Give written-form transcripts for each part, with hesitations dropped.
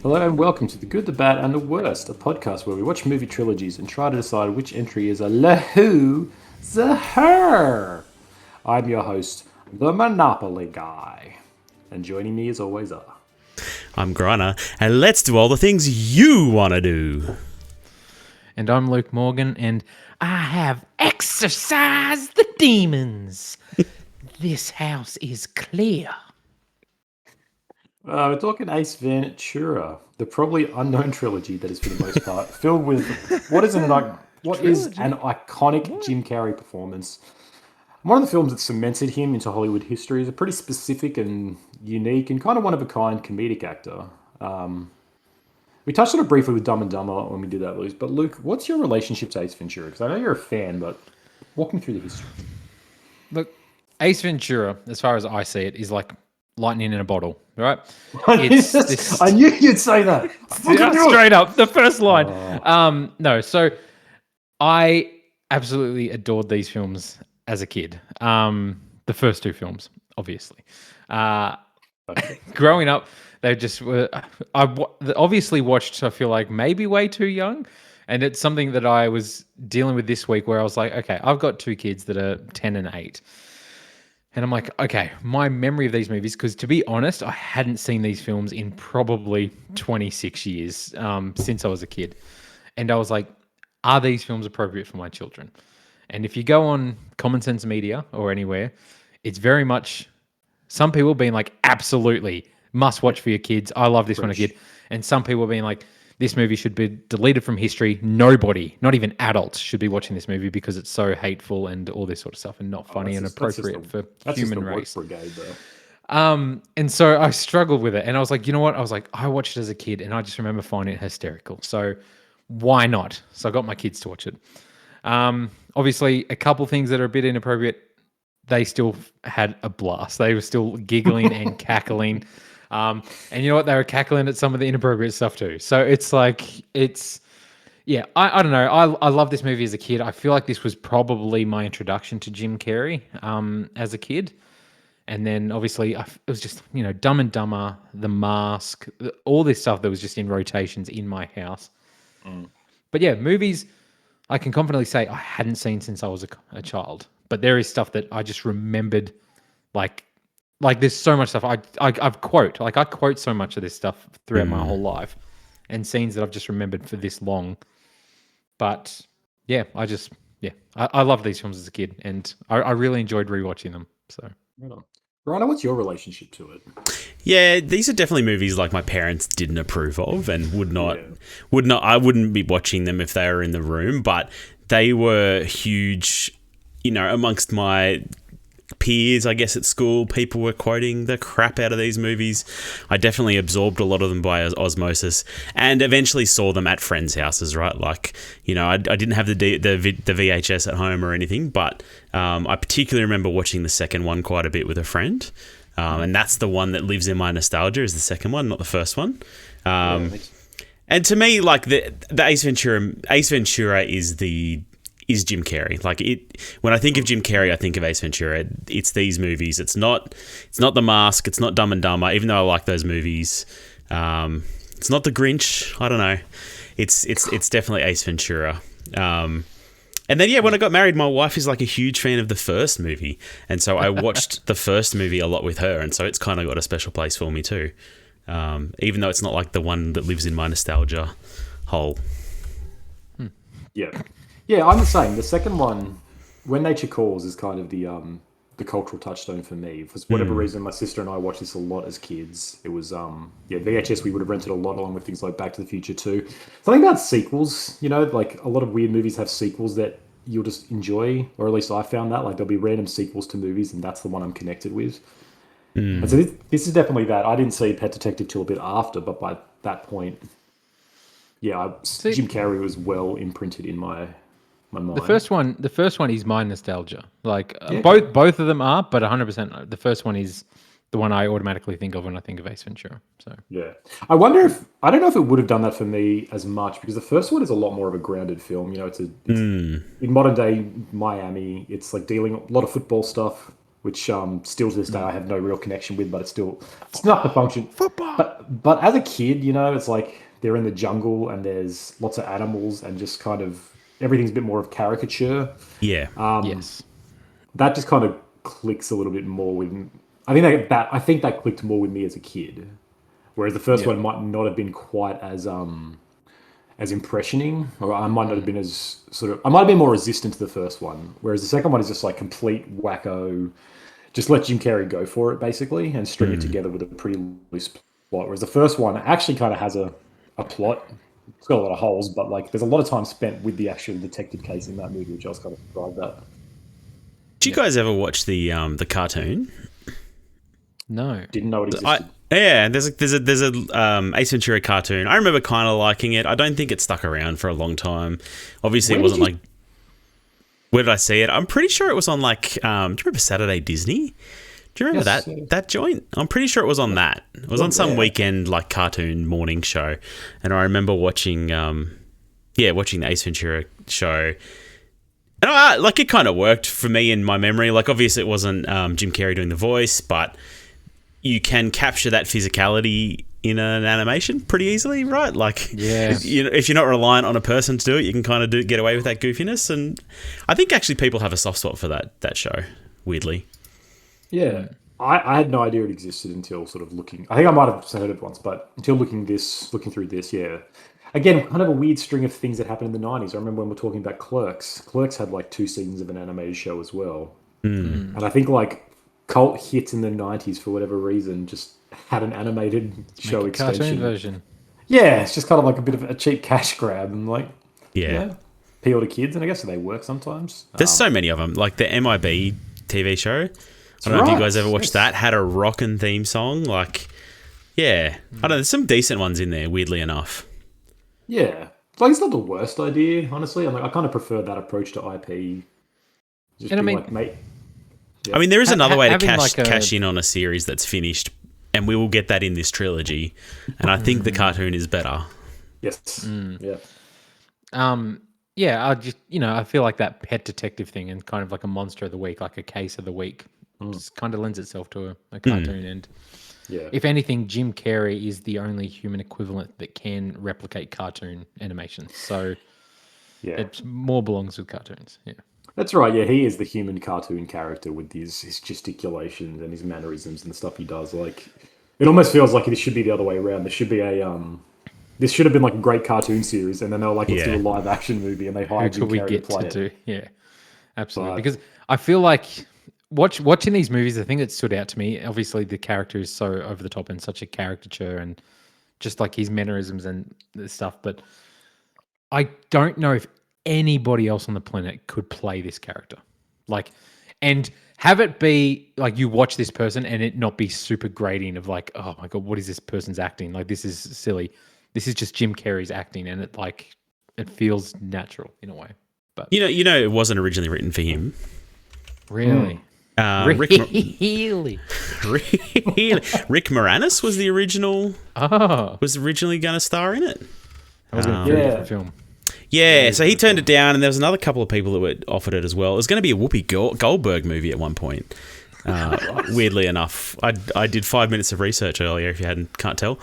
Hello and welcome to The Good, the Bad and the Worst, a podcast where we watch movie trilogies and try to decide which entry is a Lahu the her. I'm your host, the Monopoly Guy. And joining me as always are... I'm Grana, and let's do all the things you want to do. And I'm Luke Morgan, and I have exorcised the demons. This house is clear. we're talking Ace Ventura, the probably unknown trilogy that is for the most part filled with what is an iconic Jim Carrey performance. One of the films that cemented him into Hollywood history. Is a pretty specific and unique and kind of one-of-a-kind comedic actor. We touched on it briefly with Dumb and Dumber when we did that, Luke. But Luke, what's your relationship to Ace Ventura? Because I know you're a fan, but walk me through the history. Look, Ace Ventura, as far as I see it, is like lightning in a bottle, right? I knew you'd say that. Straight up, the first line. No, so I absolutely adored these films as a kid. The first two films, obviously. Growing up, they just were. Obviously watched, I feel like, maybe way too young. And it's something that I was dealing with this week where I was like, okay, I've got two kids that are 10 and 8. And I'm like, okay, my memory of these movies, because to be honest, I hadn't seen these films in probably 26 years since I was a kid. And I was like, are these films appropriate for my children? And if you go on Common Sense Media or anywhere, it's very much some people being like, absolutely, must watch for your kids. I love this one a kid. And some people being like, this movie should be deleted from history. Nobody, not even adults, should be watching this movie because it's so hateful and all this sort of stuff and not funny and appropriate for human race. Brigade, though. And so I struggled with it. And I was like, you know what? I was like, I watched it as a kid and I just remember finding it hysterical. So why not? So I got my kids to watch it. Obviously, a couple things that are a bit inappropriate, they still had a blast. They were still giggling and cackling. And you know what? They were cackling at some of the inappropriate stuff too. So it's like, yeah, I don't know. I love this movie as a kid. I feel like this was probably my introduction to Jim Carrey as a kid. And then obviously it was just, Dumb and Dumber, The Mask, all this stuff that was just in rotations in my house. But yeah, movies I can confidently say I hadn't seen since I was a child. But there is stuff that I just remembered, like there's so much stuff I quote so much of this stuff throughout my whole life, and scenes that I've just remembered for this long. But yeah, I love these films as a kid, and I really enjoyed rewatching them. So, Rana, what's your relationship to it? Yeah, these are definitely movies like my parents didn't approve of and would not. I wouldn't be watching them if they were in the room, but they were huge. Amongst my peers, I guess, at school, people were quoting the crap out of these movies. I definitely absorbed a lot of them by osmosis and eventually saw them at friends' houses, right? Like, I didn't have the VHS at home or anything, but I particularly remember watching the second one quite a bit with a friend. And that's the one that lives in my nostalgia, is the second one, not the first one. And to me, like the Ace Ventura is Jim Carrey. Like when I think of Jim Carrey, I think of Ace Ventura. It's these movies. It's not The Mask. It's not Dumb and Dumber, even though I like those movies. It's not The Grinch. I don't know. It's definitely Ace Ventura. And then, when I got married, my wife is like a huge fan of the first movie. And so I watched the first movie a lot with her. And so it's kind of got a special place for me too. Even though it's not like the one that lives in my nostalgia hole. Yeah. Yeah, I'm the same. The second one, When Nature Calls, is kind of the cultural touchstone for me. For whatever reason, my sister and I watched this a lot as kids. It was, VHS we would have rented a lot, along with things like Back to the Future too. Something about sequels, like a lot of weird movies have sequels that you'll just enjoy, or at least I found that. Like there'll be random sequels to movies, and that's the one I'm connected with. And so this is definitely that. I didn't see Pet Detective till a bit after, but by that point, Jim Carrey was well imprinted in my mind. The first one is my nostalgia. Like both of them are, but 100%. The first one is the one I automatically think of when I think of Ace Ventura. So yeah, I don't know if it would have done that for me as much, because the first one is a lot more of a grounded film. It's in modern day Miami. It's like dealing a lot of football stuff. which still to this day I have no real connection with, but it's not the function. Football. But as a kid, it's like they're in the jungle and there's lots of animals and just kind of everything's a bit more of caricature. Yeah. Yes. That just kind of clicks a little bit more with. I think that clicked more with me as a kid, whereas the first one might not have been quite as impressioning, or I might not have been as I might have been more resistant to the first one, whereas the second one is just like complete wacko. Just let Jim Carrey go for it, basically, and string it together with a pretty loose plot. Whereas the first one actually kind of has a plot. It's got a lot of holes, but like there's a lot of time spent with the actual detective case in that movie, which I was kind of surprised at. Did you guys ever watch the cartoon? No, didn't know it existed. There's a Ace Ventura cartoon. I remember kind of liking it. I don't think it stuck around for a long time. Obviously, it wasn't like. Where did I see it? I'm pretty sure it was on like. Do you remember Saturday Disney? Do you remember that joint? I'm pretty sure it was on that. It was on some weekend like cartoon morning show, and I remember watching watching the Ace Ventura show. And like it kind of worked for me in my memory. Like obviously it wasn't Jim Carrey doing the voice, but you can capture that physicality in an animation pretty easily, right? Like, if you're not reliant on a person to do it, you can kind of get away with that goofiness. And I think actually people have a soft spot for that show, weirdly. Yeah. I had no idea it existed until sort of looking. I think I might have heard it once, but until looking through this, yeah. Again, kind of a weird string of things that happened in the 90s. I remember when we're talking about Clerks. Clerks had like 2 seasons of an animated show as well. And I think like cult hits in the 90s for whatever reason just had an animated show extension. Cartoon version. Yeah, it's just kind of like a bit of a cheap cash grab and like appeal to kids, and I guess they work sometimes. There's so many of them. Like the MIB TV show. I don't know if you guys ever watched that. Had a rockin' theme song. Like, I don't know. There's some decent ones in there, weirdly enough. Yeah. Like, it's not the worst idea, honestly. I kind of prefer that approach to IP. Just and I mean, like, mate. Yeah. I mean, there is another way to cash in on a series that's finished, and we will get that in this trilogy. And I think the cartoon is better. Yes. Yeah. I just I feel like that pet detective thing and kind of like a monster of the week, like a case of the week, just kind of lends itself to a cartoon. And if anything, Jim Carrey is the only human equivalent that can replicate cartoon animation. So it more belongs with cartoons. Yeah. That's right. Yeah, he is the human cartoon character with his gesticulations and his mannerisms and the stuff he does. Like, it almost feels like it should be the other way around. There should be this should have been like a great cartoon series, and then they were like, let's do a live action movie, and they hired Jim Carrey to play it. Yeah, absolutely. Because I feel like watching these movies, the thing that stood out to me, obviously the character is so over the top and such a caricature, and just like his mannerisms and stuff. But I don't know if anybody else on the planet could play this character, like, and have it be like you watch this person and it not be super grating of like, oh my god, what is this person's acting? Like, this is silly. This is just Jim Carrey's acting, and it feels natural in a way. But it wasn't originally written for him. Really? Rick Moranis was the original. Was originally going to star in it. That was a very different film. Yeah, so he turned it down, and there was another couple of people that were offered it as well. It was going to be a Whoopi Goldberg movie at one point. Weirdly enough, I did 5 minutes of research earlier. If you can't tell.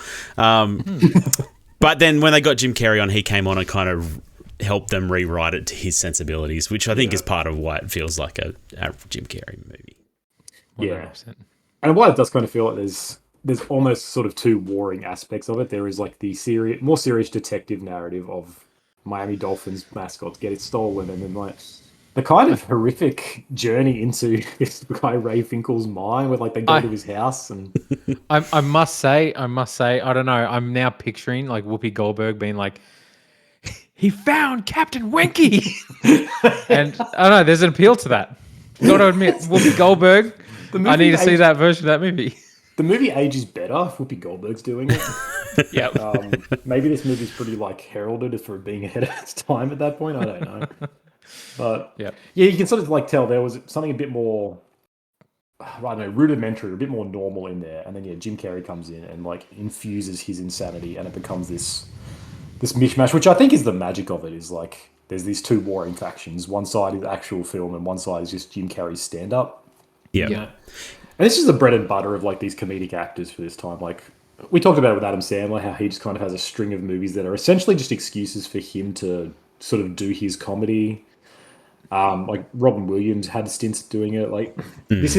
But then when they got Jim Carrey on, he came on and kind of helped them rewrite it to his sensibilities, which I think is part of why it feels like a Jim Carrey movie. 100%. Yeah, and why it does kind of feel like there's almost sort of 2 warring aspects of it. There is like the more serious detective narrative of Miami Dolphins mascots get it stolen, and then like the kind of horrific journey into this guy Ray Finkel's mind, where like they go to his house and. I must say, I don't know. I'm now picturing like Whoopi Goldberg being like, he found Captain Winky, and I don't know. There's an appeal to that. Got to admit, Whoopi Goldberg. I need to see that version of that movie. The movie ages better if Whoopi Goldberg's doing it. Yeah. Maybe this movie's pretty like heralded for being ahead of its time at that point. I don't know. But yeah, you can sort of like tell there was something a bit more, I don't know, rudimentary, a bit more normal in there. And then Jim Carrey comes in and like infuses his insanity, and it becomes this mishmash, which I think is the magic of it. Is like there's these 2 warring factions. One side is actual film, and one side is just Jim Carrey's stand-up. Yeah. You know? And this is the bread and butter of like these comedic actors for this time. Like we talked about it with Adam Sandler, how he just kind of has a string of movies that are essentially just excuses for him to sort of do his comedy. Like Robin Williams had stints doing it. Like this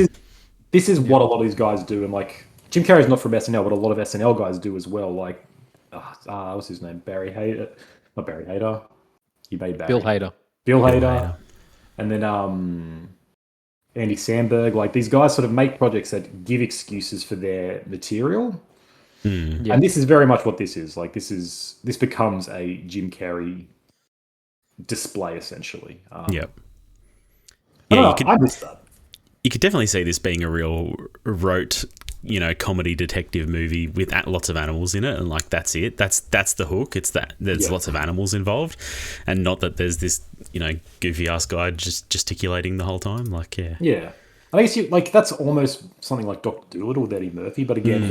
is what a lot of these guys do, and like Jim Carrey's not from SNL, but a lot of SNL guys do as well. Like, what's his name? Barry Hader, not Barry Hader. He made Barry. Bill Hader. Bill Hader, and then Andy Samberg. Like these guys sort of make projects that give excuses for their material. Yeah. And this is very much what this is. Like this becomes a Jim Carrey display essentially. Yep. Yeah, I missed that. You could definitely see this being a real rote, comedy detective movie with lots of animals in it, and like that's it. That's the hook. It's that there's lots of animals involved, and not that there's this goofy ass guy just gesticulating the whole time. Like yeah. I guess that's almost something like Dr. Dolittle with Eddie Murphy, but again,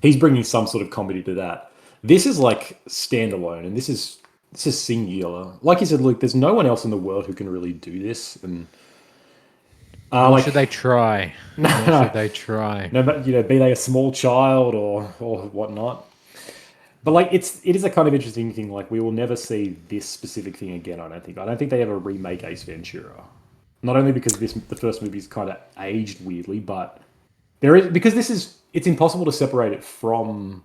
he's bringing some sort of comedy to that. This is like standalone, and this is singular. Like you said, Luke, there's no one else in the world who can really do this, and. Should they try? Should they try? No, but be they a small child or whatnot. But like it is a kind of interesting thing. Like we will never see this specific thing again. I don't think they ever remake Ace Ventura. Not only because the first movie is kind of aged weirdly, but it's impossible to separate it from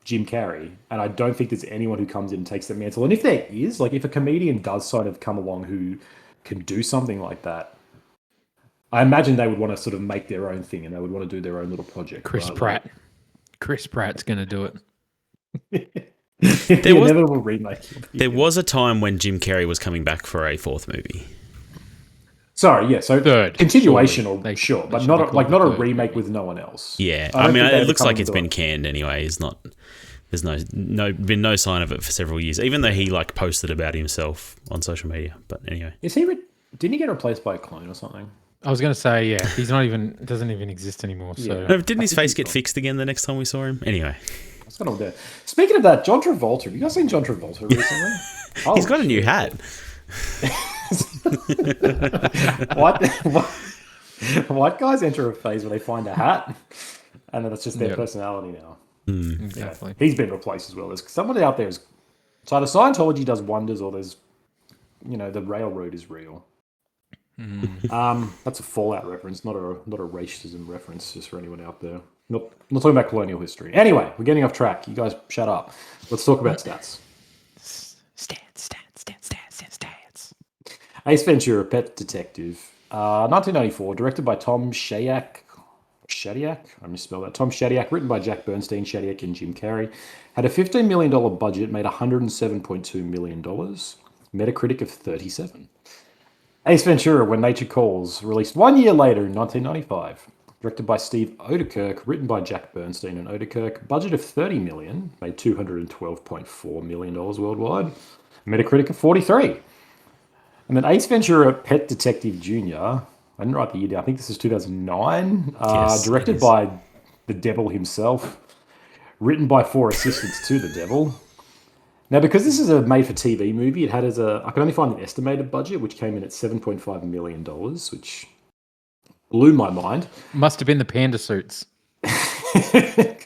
Jim Carrey, and I don't think there's anyone who comes in and takes that mantle. And if there is, like if a comedian does sort of come along who can do something like that. I imagine they would want to sort of make their own thing, and they would want to do their own little project. Chris Pratt's going to do it. There was inevitable remake. There was a time when Jim Carrey was coming back for a fourth movie. Sorry, yeah. So third continuation, surely. but not a remake with no one else. Yeah, I mean, it looks like it's been canned anyway. There's been no sign of it for several years, even though he like posted about himself on social media. But anyway, didn't he get replaced by a clone or something? I was going to say, yeah, he's doesn't even exist anymore. So no, didn't his face get fixed again the next time we saw him? Anyway, what's going on there? Speaking of that, John Travolta. Have you guys seen John Travolta recently? He's got a new hat. White guys enter a phase where they find a hat, and then that's just their personality now. Exactly. Yeah. He's been replaced as well. There's somebody out there. It's either Scientology does wonders, or there's, the railroad is real. That's a Fallout reference, not a racism reference, just for anyone out there. Not talking about colonial history. Anyway, we're getting off track. You guys shut up. Let's talk about stats. Stats. Ace Ventura, Pet Detective, 1994, directed by Tom Shadyac. I misspelled that. Tom Shadyac, written by Jack Bernstein, Shadyac, and Jim Carrey. Had a $15 million budget, made $107.2 million. Metacritic of 37. Ace Ventura, When Nature Calls, released 1 year later in 1995. Directed by Steve Odekirk, written by Jack Bernstein and Odekirk. Budget of $30 million, made $212.4 million worldwide. Metacritic of 43. And then Ace Ventura, Pet Detective Jr. I didn't write the year down. I think this is 2009. Directed by the devil himself. Written by 4 assistants to the devil. Now, because this is a made-for-TV movie, it had I could only find an estimated budget, which came in at $7.5 million, which blew my mind. Must have been the panda suits.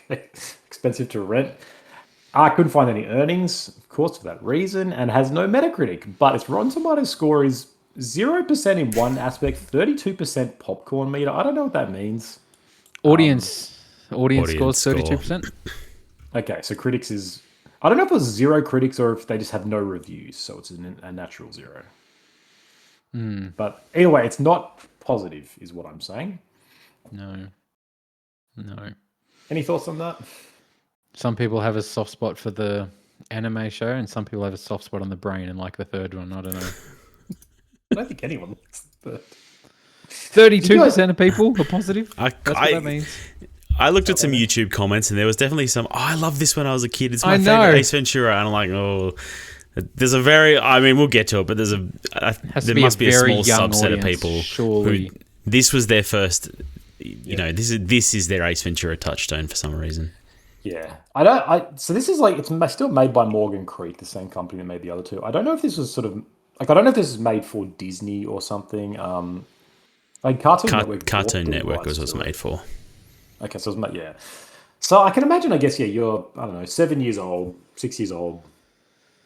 Expensive to rent. I couldn't find any earnings, of course, for that reason, and has no Metacritic. But its Rotten Tomatoes score is 0% in one aspect, 32% popcorn meter. I don't know what that means. Audience scores 32%. Okay, so critics is... I don't know if it was 0 critics or if they just have no reviews, so it's a natural 0. But anyway, it's not positive, is what I'm saying. No. Any thoughts on that? Some people have a soft spot for the anime show, and some people have a soft spot on the brain and like the third one. I don't know. I don't think anyone likes the 32% of people are positive. That's what that means. I looked at some YouTube comments, and there was definitely some, I love this when I was a kid. It's my favorite Ace Ventura. And I'm like, there's a we'll get to it, but there must be a small subset of people who this was their first, this is their Ace Ventura touchstone for some reason. Yeah. So this is it's still made by Morgan Creek, the same company that made the other two. I don't know if this was I don't know if this is made for Disney or something. Like Cartoon Network. Cartoon bought the Network rights was what it to was it. made for. Okay, so it was yeah. So I can imagine. I guess you're 7 years old, 6 years old,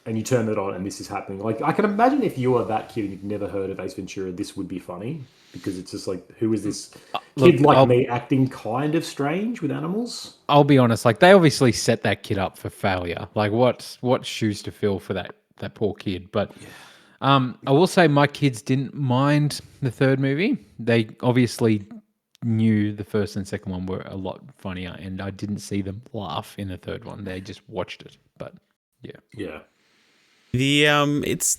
and you turn it on, and this is happening. Like I can imagine if you were that kid and you've never heard of Ace Ventura, this would be funny because it's just like, who is this kid like me acting kind of strange with animals? I'll be honest, like they obviously set that kid up for failure. Like what shoes to fill for that poor kid. But I will say my kids didn't mind the third movie. They obviously knew the first and second one were a lot funnier, and I didn't see them laugh in the third one. They just watched it. But Yeah. It's,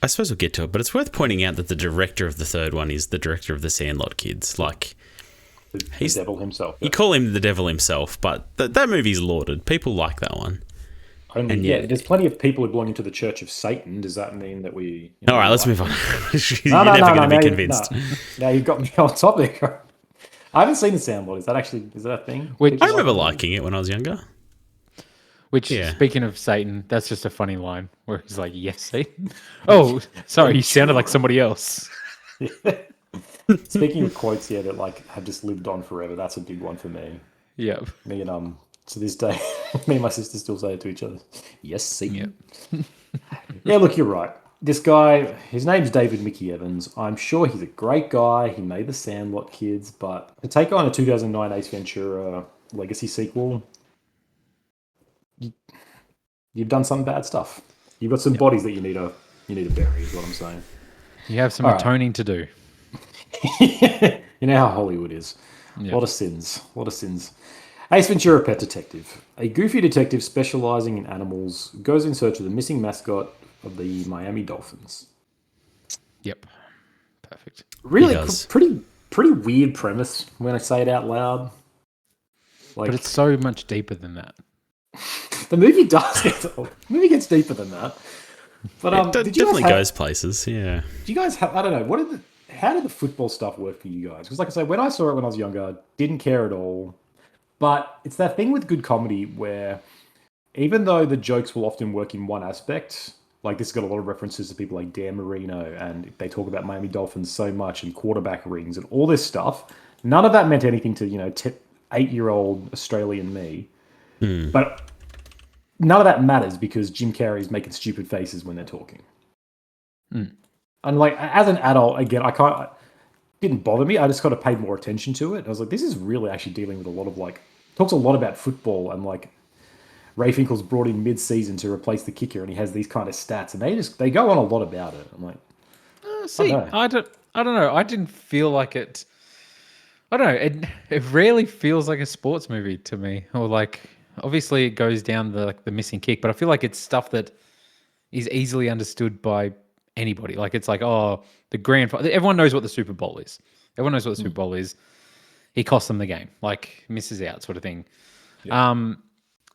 I suppose we'll get to it, but it's worth pointing out that the director of the third one is the director of the Sandlot Kids. Like, He's the devil himself. You call him the devil himself, but that movie's lauded. People like that one. There's plenty of people who belong to the Church of Satan. Does that mean that we... All right, let's move on. You're never going to be convinced. Now you've got me on topic. I haven't seen The Sandlot. Is that a thing? I remember liking it when I was younger. Which, speaking of Satan, that's just a funny line where he's like, "Yes, Satan." Oh, sorry, you sounded like somebody else. Speaking of quotes, that like have just lived on forever. That's a big one for me. Yeah. Me and to this day, me and my sister still say it to each other. Yes, Satan. Yeah, look, you're right. This guy, his name's David Mickey Evans. I'm sure he's a great guy. He made the Sandlot Kids, but to take on a 2009 Ace Ventura legacy sequel, you've done some bad stuff. You've got some bodies that you need to bury, is what I'm saying. You have some atoning to do. You know how Hollywood is. Yep. A lot of sins. Ace Ventura, Pet Detective. A goofy detective specializing in animals goes in search of the missing mascot of the Miami Dolphins. Yep. Perfect. Really pretty weird premise when I say it out loud. But it's so much deeper than that. The movie gets deeper than that. But it definitely goes places, yeah. Do you guys have, I don't know, how did the football stuff work for you guys? Because like I say, when I saw it when I was younger, didn't care at all. But it's that thing with good comedy where even though the jokes will often work in one aspect, like this has got a lot of references to people like Dan Marino, and they talk about Miami Dolphins so much and quarterback rings and all this stuff. None of that meant anything to, 8-year-old Australian me. But none of that matters because Jim Carrey's making stupid faces when they're talking. And like as an adult, again, it didn't bother me. I just kind of paid more attention to it. I was like, this is really actually dealing with a lot of talks a lot about football, and like Ray Finkel's brought in mid-season to replace the kicker, and he has these kind of stats, and they go on a lot about it. I'm like, I don't know. I didn't feel like it. I don't know. It rarely feels like a sports movie to me, or like. Obviously, it goes down the missing kick, but I feel like it's stuff that is easily understood by anybody. Like it's like, the grand. Everyone knows what the Super Bowl is. Everyone knows what the Super Bowl is. He cost them the game, like misses out, sort of thing. Yeah.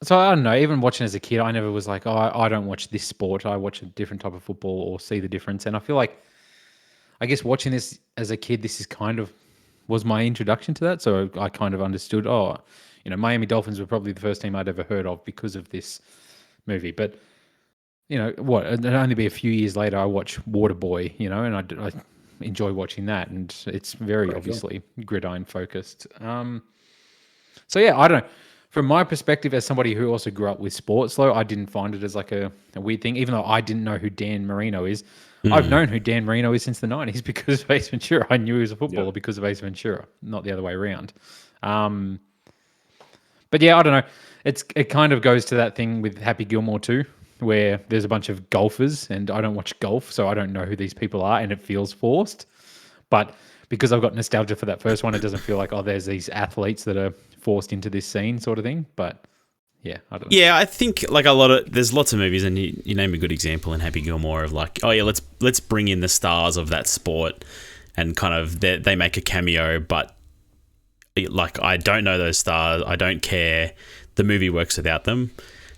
So I don't know. Even watching as a kid, I never was like, I don't watch this sport. I watch a different type of football or see the difference. And I feel like, I guess watching this as a kid, this is kind of was my introduction to that. So I kind of understood. Miami Dolphins were probably the first team I'd ever heard of because of this movie. But, it'd only be a few years later I watch Waterboy, and I enjoy watching that. And it's very obviously gridiron focused. So, yeah, I don't know. From my perspective, as somebody who also grew up with sports, though, I didn't find it as like a weird thing, even though I didn't know who Dan Marino is. I've known who Dan Marino is since the 90s because of Ace Ventura. I knew he was a footballer because of Ace Ventura, not the other way around. But yeah, I don't know. It kind of goes to that thing with Happy Gilmore too, where there's a bunch of golfers, and I don't watch golf, so I don't know who these people are, and it feels forced. But because I've got nostalgia for that first one, it doesn't feel like, there's these athletes that are forced into this scene sort of thing. But yeah, I don't know. Yeah, I think like there's lots of movies, and you name a good example in Happy Gilmore of like, let's bring in the stars of that sport, and kind of they make a cameo, but like I don't know those stars, I don't care. The movie works without them.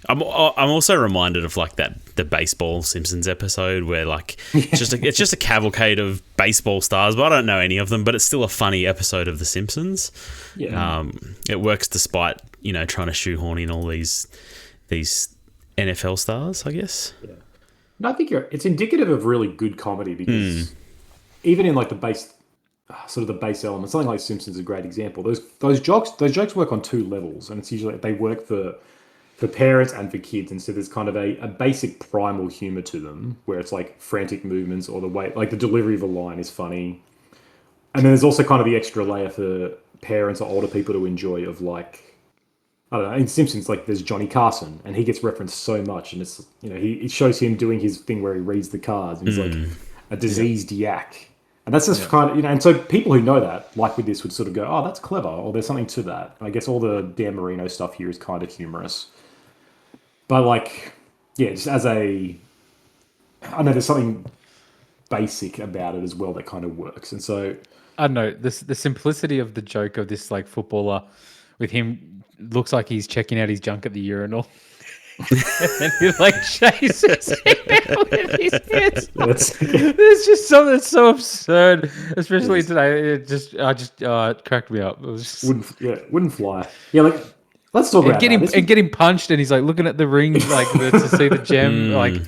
I'm also reminded of like the baseball Simpsons episode where like it's just a cavalcade of baseball stars, but I don't know any of them. But it's still a funny episode of The Simpsons. Yeah. It works despite trying to shoehorn in all these NFL stars, I guess. Yeah. No, I think it's indicative of really good comedy because even in like the sort of the base element. Something like Simpsons is a great example. Those jokes work on two levels, and it's usually they work for parents and for kids. And so there's kind of a basic primal humor to them, where it's like frantic movements or the way, like the delivery of a line is funny. And then there's also kind of the extra layer for parents or older people to enjoy of like, I don't know, in Simpsons, like there's Johnny Carson and he gets referenced so much. And it's, it shows him doing his thing where he reads the cards and he's like a diseased yak. And that's just kind of, and so people who know that, like with this, would sort of go, oh, that's clever, or there's something to that. And I guess all the Dan Marino stuff here is kind of humorous. But like, yeah, just as I know there's something basic about it as well that kind of works. And so I don't know, the simplicity of the joke of this like footballer with him looks like he's checking out his junk at the urinal. And he like chases him with his hands. There's just something that's so absurd, especially today. It cracked me up. It was just... wouldn't fly. Yeah, like let's talk about get him punched, and he's like looking at the ring, like to see the gem, like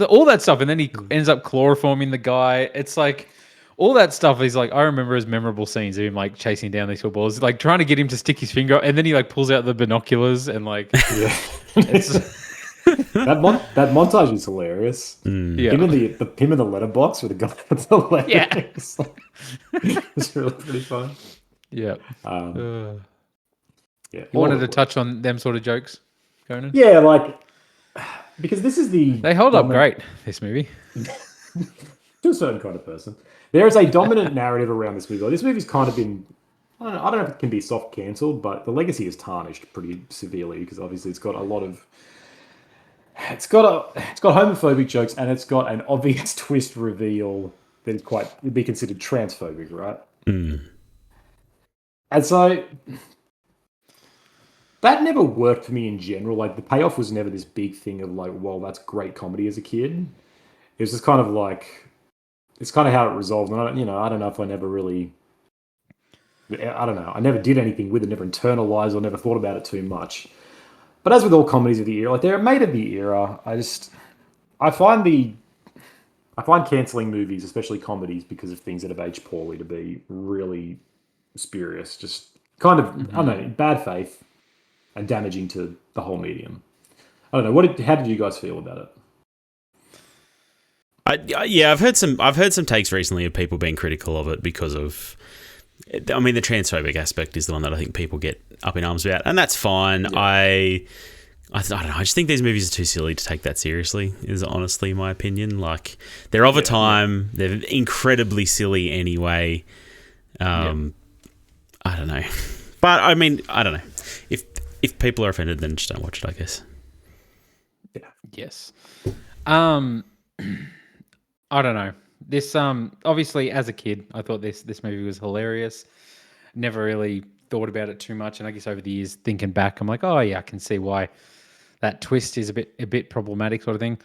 all that stuff, and then he ends up chloroforming the guy. It's like all that stuff is like I remember as memorable scenes of him like chasing down these footballers, like trying to get him to stick his finger, and then he like pulls out the binoculars and like it's that montage is hilarious. Yeah, him in the letterbox with the guy with the letters. Yeah, it's really pretty fun. Yeah. Yeah, you wanted to touch on them sort of jokes, Conan? Yeah, like because this is they hold up great. This movie, to a certain kind of person, there is a dominant narrative around this movie. Like, this movie's kind of been, I don't know if it can be soft cancelled, but the legacy is tarnished pretty severely because obviously it's got a lot of, it's got homophobic jokes and it's got an obvious twist reveal that is would be considered transphobic, right? And so that never worked for me in general. Like the payoff was never this big thing of like, well, that's great comedy as a kid. It was just kind of like, it's kind of how it resolved. And I don't know if I never really, I don't know. I never did anything with it, never internalized or never thought about it too much. But as with all comedies of the era, like they're made of the era. I find cancelling movies, especially comedies, because of things that have aged poorly, to be really spurious. Just kind of, I don't know, bad faith and damaging to the whole medium. I don't know. How did you guys feel about it? I've heard some takes recently of people being critical of it because of, I mean, the transphobic aspect is the one that I think people get up in arms about, and that's fine. Yeah. I don't know. I just think these movies are too silly to take that seriously. Is honestly my opinion. Like they're of a time. Yeah. They're incredibly silly anyway. I don't know, but I mean, I don't know. If people are offended, then just don't watch it, I guess. Yeah. Yes. I don't know. This obviously as a kid, I thought this movie was hilarious. Never really thought about it too much, and I guess over the years, thinking back, I'm like, oh yeah, I can see why that twist is a bit problematic, sort of thing.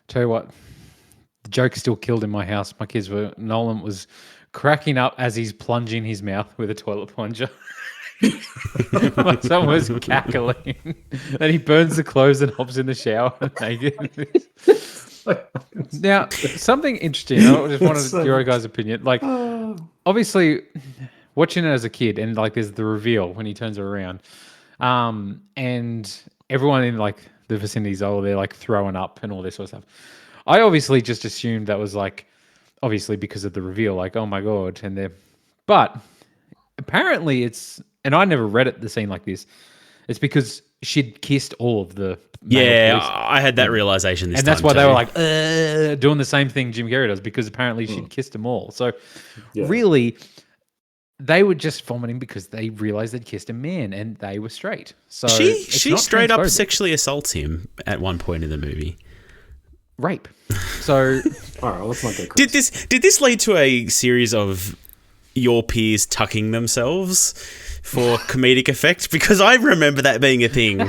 Tell you what, the joke still killed in my house. My kids Nolan was cracking up as he's plunging his mouth with a toilet plunger. My son was cackling. And he burns the clothes and hops in the shower naked. Now, something interesting. I just wanted your guys' opinion. Like, obviously, watching it as a kid, and like, there's the reveal when he turns it around, and everyone in like the vicinity is they're like throwing up and all this sort of stuff. I obviously just assumed that was like, obviously because of the reveal, like, oh my god, but apparently it's, and I never read the scene like this. It's because she'd kissed all of the police. I had that realization this time. And that's why they were like, doing the same thing Jim Carrey does, because apparently she'd kissed them all. So really, they were just vomiting because they realized they'd kissed a man and they were straight. So she straight up sexually assaults him at one point in the movie. Rape. So all right, let's not go crazy. Did this lead to a series of your peers tucking themselves for comedic effect? Because I remember that being a thing.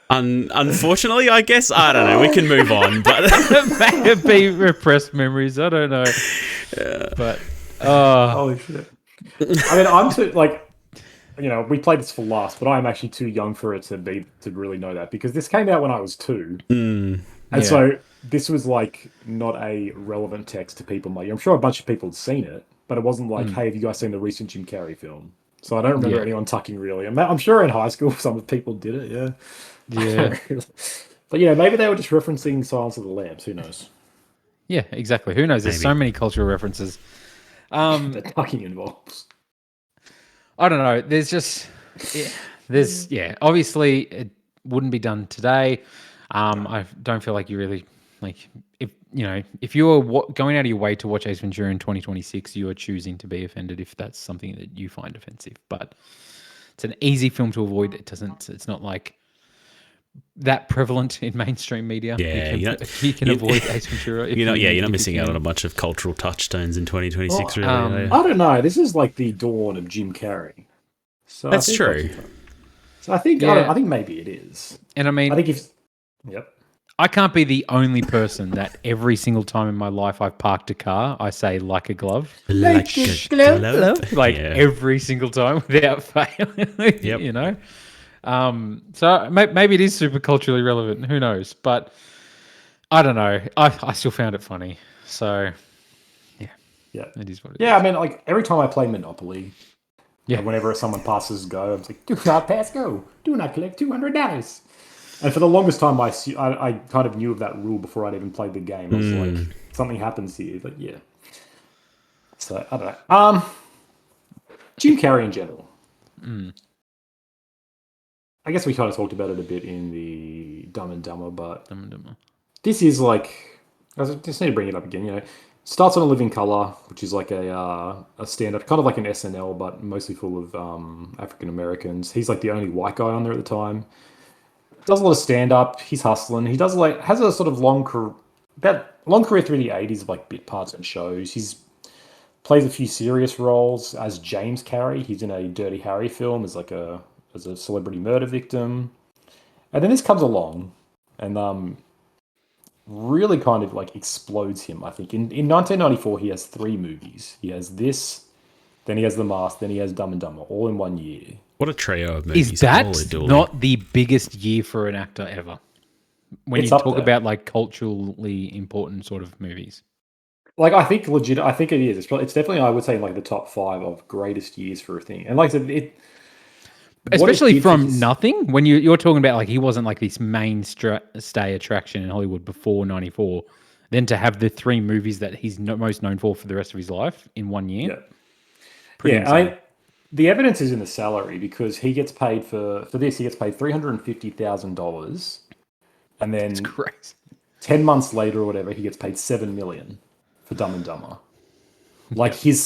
Unfortunately, I guess, I don't know. We can move on, but it may be repressed memories. I don't know. But holy shit! I mean, I'm too we played this for last, but I'm actually too young for it to really know that, because this came out when I was 2, and so this was like not a relevant text to people my year. I'm sure a bunch of people had seen it, but it wasn't like, hey, have you guys seen the recent Jim Carrey film? So I don't remember anyone tucking really. I'm sure in high school some people did it, yeah. Yeah. But yeah, maybe they were just referencing Silence of the Lambs. Who knows? Yeah, exactly. Who knows? There's so many cultural references. The tucking involves. I don't know. There's just, obviously it wouldn't be done today. I don't feel like you really, like, if you were going out of your way to watch Ace Ventura in 2026, you are choosing to be offended if that's something that you find offensive. But it's an easy film to avoid. It's not like that prevalent in mainstream media. Yeah, you can avoid Ace Ventura. You're not missing out on a bunch of cultural touchstones in 2026. Really, I don't know. This is like the dawn of Jim Carrey. So that's true. So I think I think maybe it is. And I mean, I think I can't be the only person that every single time in my life I've parked a car, I say like a glove. Like a glove. Like every single time without fail. Yep. So maybe it is super culturally relevant. Who knows? But I don't know. I still found it funny. So yeah, it is what it is. Yeah, I mean, like every time I play Monopoly, whenever someone passes go, I'm like, do not pass go. Do not collect $200. And for the longest time, I kind of knew of that rule before I'd even played the game. I was like, something happens here. But yeah. So, I don't know. Jim Carrey in general. I guess we kind of talked about it a bit in the Dumb and Dumber, but this is like, I just need to bring it up again, starts on A Living Colour, which is like a stand-up, kind of like an SNL, but mostly full of African Americans. He's like the only white guy on there at the time. Does a lot of stand-up. He's hustling. He does has a sort of long career through the 80s of like bit parts and shows. He's plays a few serious roles as James Carrey. He's in a Dirty Harry film as a celebrity murder victim. And then this comes along and really kind of like explodes him, I think. In 1994, he has 3 movies. He has this, then he has The Mask, then he has Dumb and Dumber, all in 1 year. What a trio of movies. Is that not the biggest year for an actor ever? When you talk about like culturally important sort of movies. Like, I think it is. It's definitely, I would say, like the top 5 of greatest years for a thing. And like I said, especially from nothing, when you're talking about like he wasn't like this mainstay attraction in Hollywood before 94, then to have the 3 movies that he's most known for the rest of his life in 1 year. Yeah. The evidence is in the salary because he gets paid for this. He gets paid $350,000, and then 10 months later or whatever, he gets paid $7 million for Dumb and Dumber. Like his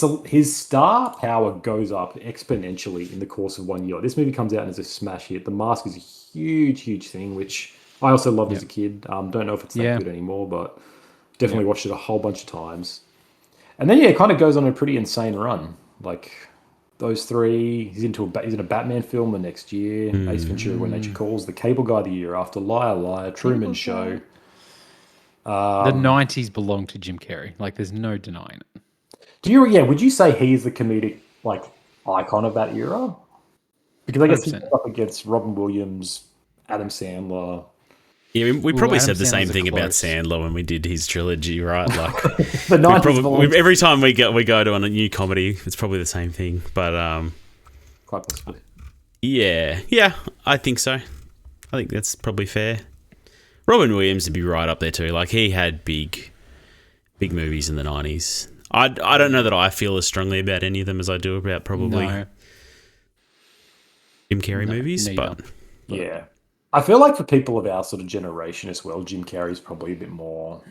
star power goes up exponentially in the course of 1 year. This movie comes out and is a smash hit. The Mask is a huge, huge thing, which I also loved as a kid. Don't know if it's that good anymore, but definitely watched it a whole bunch of times. And then it kind of goes on a pretty insane run. Like those 3, he's in a Batman film the next year. Ace Ventura: When Nature Calls, The Cable Guy the year after, Liar Liar, Truman Show. The 90s belong to Jim Carrey. Like there's no denying it. Would you say he's the comedic like icon of that era? Because I guess he's up against Robin Williams, Adam Sandler. Yeah, we probably said the same thing about Sandler when we did his trilogy, right? Like the 90s every time we go to a new comedy, it's probably the same thing. But quite possibly. Yeah, I think so. I think that's probably fair. Robin Williams would be right up there too. Like he had big movies in the 90s. I don't know that I feel as strongly about any of them as I do about probably Jim Carrey movies, but yeah. I feel like for people of our sort of generation as well, Jim Carrey's probably a bit more.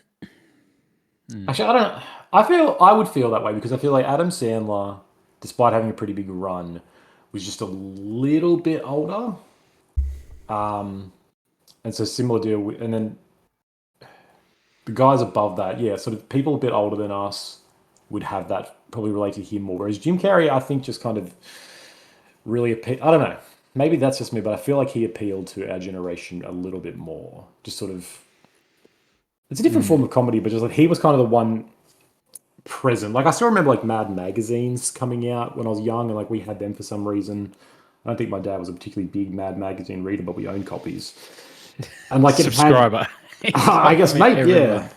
Actually, I don't know. I would feel that way because I feel like Adam Sandler, despite having a pretty big run, was just a little bit older. And so similar deal, and then the guys above that, sort of people a bit older than us would have that probably relate to him more. Whereas Jim Carrey, I think, just kind of really appealed. I don't know. Maybe that's just me, but I feel like he appealed to our generation a little bit more. Just sort of, it's a different form of comedy, but just like he was kind of the one present. Like I still remember like Mad magazines coming out when I was young, and like we had them for some reason. I don't think my dad was a particularly big Mad magazine reader, but we owned copies. And like subscriber. I guess maybe, yeah.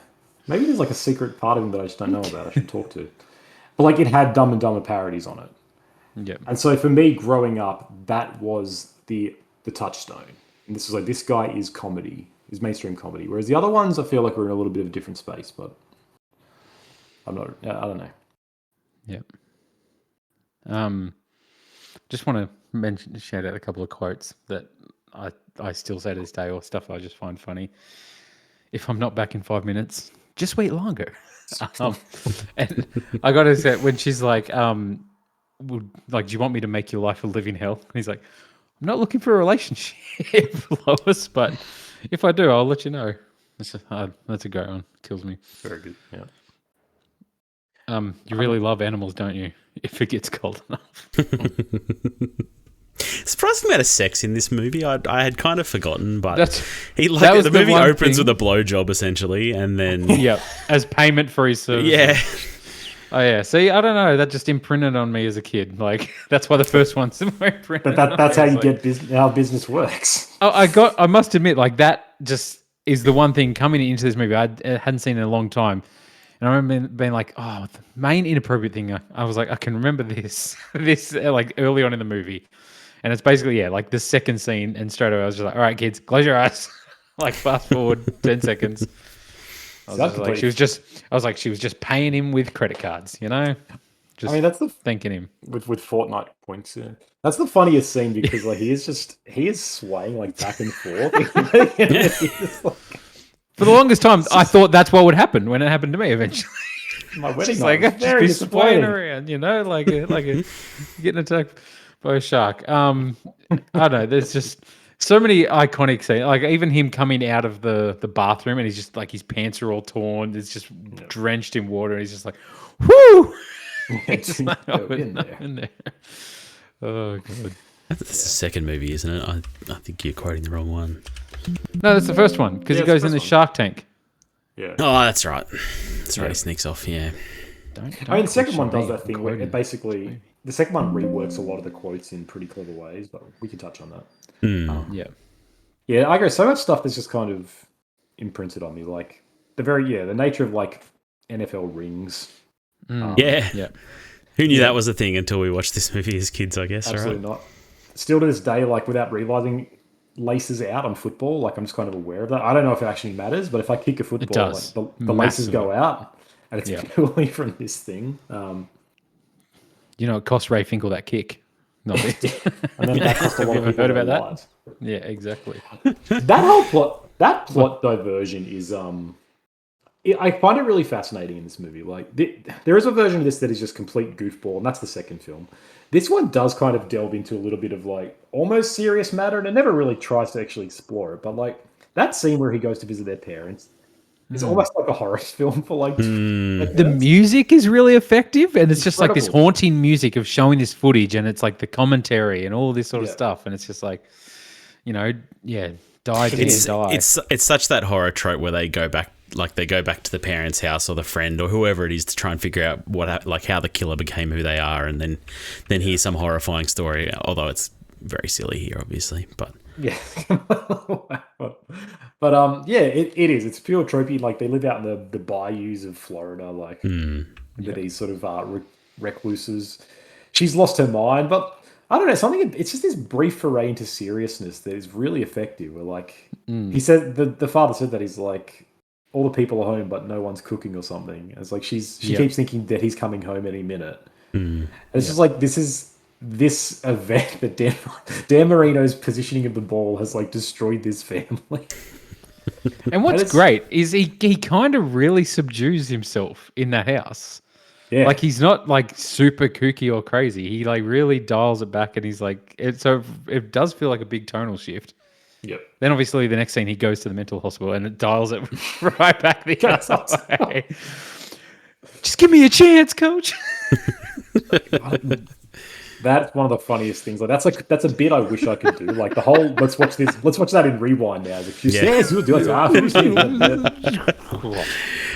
Maybe there's like a secret part of him that I just don't know about. I should talk to. But like it had Dumb and Dumber parodies on it. Yeah. And so for me growing up, that was the touchstone. And this is like, this guy is comedy, is mainstream comedy. Whereas the other ones, I feel like we're in a little bit of a different space, but I don't know. Yep. Just want to shout out a couple of quotes that I still say to this day, or stuff I just find funny. If I'm not back in 5 minutes, just wait longer. And I got to say, when she's like, do you want me to make your life a living hell? And he's like, I'm not looking for a relationship, Lois, but if I do, I'll let you know. That's a great one. Kills me. Very good. Yeah. You really love animals, don't you? If it gets cold enough. Surprising amount of sex in this movie. I had kind of forgotten, but the movie opens with a blowjob essentially, and then as payment for his service. Yeah. Oh yeah. See, I don't know. That just imprinted on me as a kid. Like that's why the first one's imprinted. But that's how you get how business works. I must admit, like that just is the one thing coming into this movie I hadn't seen in a long time. And I remember being like, oh, the main inappropriate thing. I was like, I can remember this like early on in the movie. And it's basically, like the second scene. And straight away I was just like, all right, kids, close your eyes. Like fast forward 10 seconds. I was like, she was just paying him with credit cards, you know? Just that's the thanking him. With Fortnite points, yeah. That's the funniest scene because like he is swaying like back and forth. For the longest time, I thought that's what would happen when it happened to me eventually. My wedding night was very disappointing around, you know, like getting attacked by a shark. I don't know. There's just so many iconic scenes. Like even him coming out of the bathroom and he's just like his pants are all torn. It's just drenched in water. And he's just like, whoo! In there. Oh god. That's the second movie, isn't it? I think you're quoting the wrong one. No, that's the first one because he goes in the shark tank. Yeah. Oh, that's right. That's right. He sneaks off. Yeah. The second one does that thing where it basically the second one reworks a lot of the quotes in pretty clever ways, but we can touch on that. Yeah. I agree. So much stuff that's just kind of imprinted on me, like the nature of like NFL rings. Yeah. Who knew that was a thing until we watched this movie as kids? I guess. Absolutely not. Still to this day, like without realizing, laces out on football. Like I'm just kind of aware of that. I don't know if it actually matters, but if I kick a football, like, the laces go out, and it's purely from this thing. It cost Ray Finkel that kick. And then that cost a lot of people heard about that? lives. Yeah, exactly. That plot diversion is I find it really fascinating in this movie. Like there is a version of this that is just complete goofball, and that's the second film. This one does kind of delve into a little bit of like almost serious matter, and it never really tries to actually explore it. But like that scene where he goes to visit their parents, it's almost like a horror film for like. The music is really effective, and it's just like this haunting music of showing this footage, and it's like the commentary and all this sort of stuff, and it's just like, die. It's such that horror trope where they go back to the parents' house or the friend or whoever it is to try and figure out how the killer became who they are, and then hear some horrifying story. Although it's very silly here, obviously, but it is. It's pure tropey. Like they live out in the bayous of Florida, like these sort of recluses. She's lost her mind, but I don't know, it's just this brief foray into seriousness that is really effective. Where like he said, the father said that he's like, all the people are home, but no one's cooking or something. It's like she keeps thinking that he's coming home any minute. And it's just like this event that Dan Marino's positioning of the ball has like destroyed this family. And what's great is he kind of really subdues himself in that house. Yeah. Like he's not like super kooky or crazy. He like really dials it back, and he's like, it does feel like a big tonal shift. Yep. Then obviously the next scene he goes to the mental hospital and it dials it right back the other way. Just give me a chance, coach. That's one of the funniest things. Like that's a bit I wish I could do. Like the whole let's watch that in rewind now. Yes, we'll do it.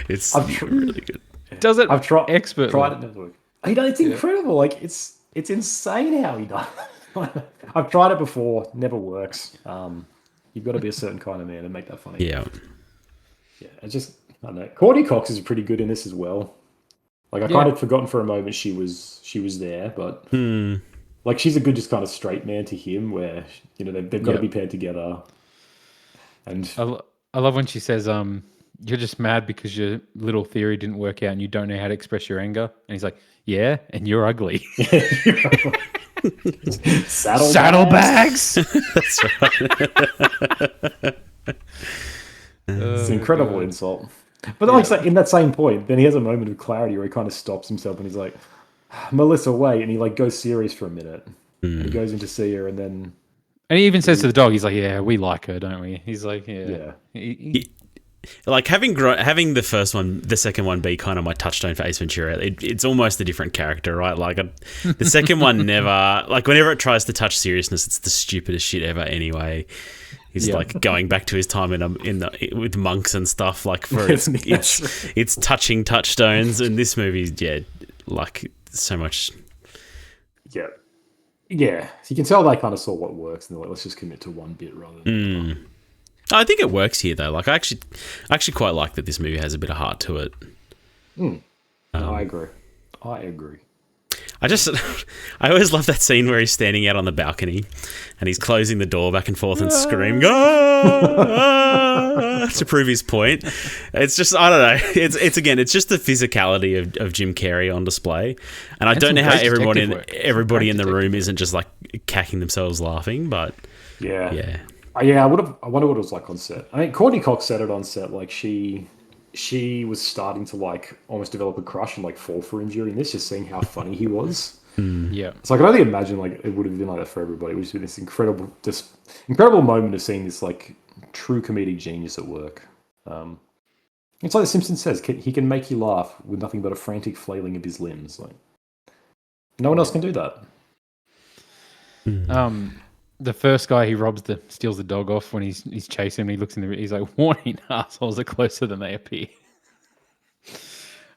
It's really good. Does it? I've tried it. Expertly. It's incredible. Like it's insane how he does. I've tried it before. Never works. You've got to be a certain kind of man to make that funny. Yeah. Yeah, I don't know. Courtney Cox is pretty good in this as well. Like I kind of forgotten for a moment she was there, but like she's a good just kind of straight man to him, where they've got to be paired together. And I love when she says, "You're just mad because your little theory didn't work out and you don't know how to express your anger." And he's like, "Yeah, and you're ugly." Saddlebags. That's right. It's an incredible insult. But like in that same point, then he has a moment of clarity where he kind of stops himself and he's like, "Melissa, wait," and he like goes serious for a minute. And he goes in to see her, and then. And he even says to the dog, he's like, "Yeah, we like her, don't we?" He's like, "Yeah." Like having the first one, the second one be kind of my touchstone for Ace Ventura. It's almost a different character, right? Like the second one never, like whenever it tries to touch seriousness, it's the stupidest shit ever. Anyway, he's like going back to his time with monks and stuff. Like for it's touching touchstones, and this movie, like so much. Yeah. Yeah, so you can tell they kind of saw what works, and they're like, let's just commit to one bit rather than. I think it works here though. Like I actually quite like that this movie has a bit of heart to it. I agree. I always love that scene where he's standing out on the balcony and he's closing the door back and forth and screaming to prove his point. It's just, I don't know. It's just the physicality of Jim Carrey on display. And I don't know how everybody in the room isn't just like cacking themselves laughing, but yeah. I wonder what it was like on set. I mean, Courtney Cox said it on set, like she was starting to like almost develop a crush and like fall for him during this, just seeing how funny he was. Yeah. So I can only imagine like it would have been like that for everybody. It was this incredible moment of seeing this like true comedic genius at work. It's like The Simpsons says, he can make you laugh with nothing but a frantic flailing of his limbs. Like no one else can do that. The first guy he steals the dog off when he's chasing him. He looks he's like, "Warning, assholes are closer than they appear."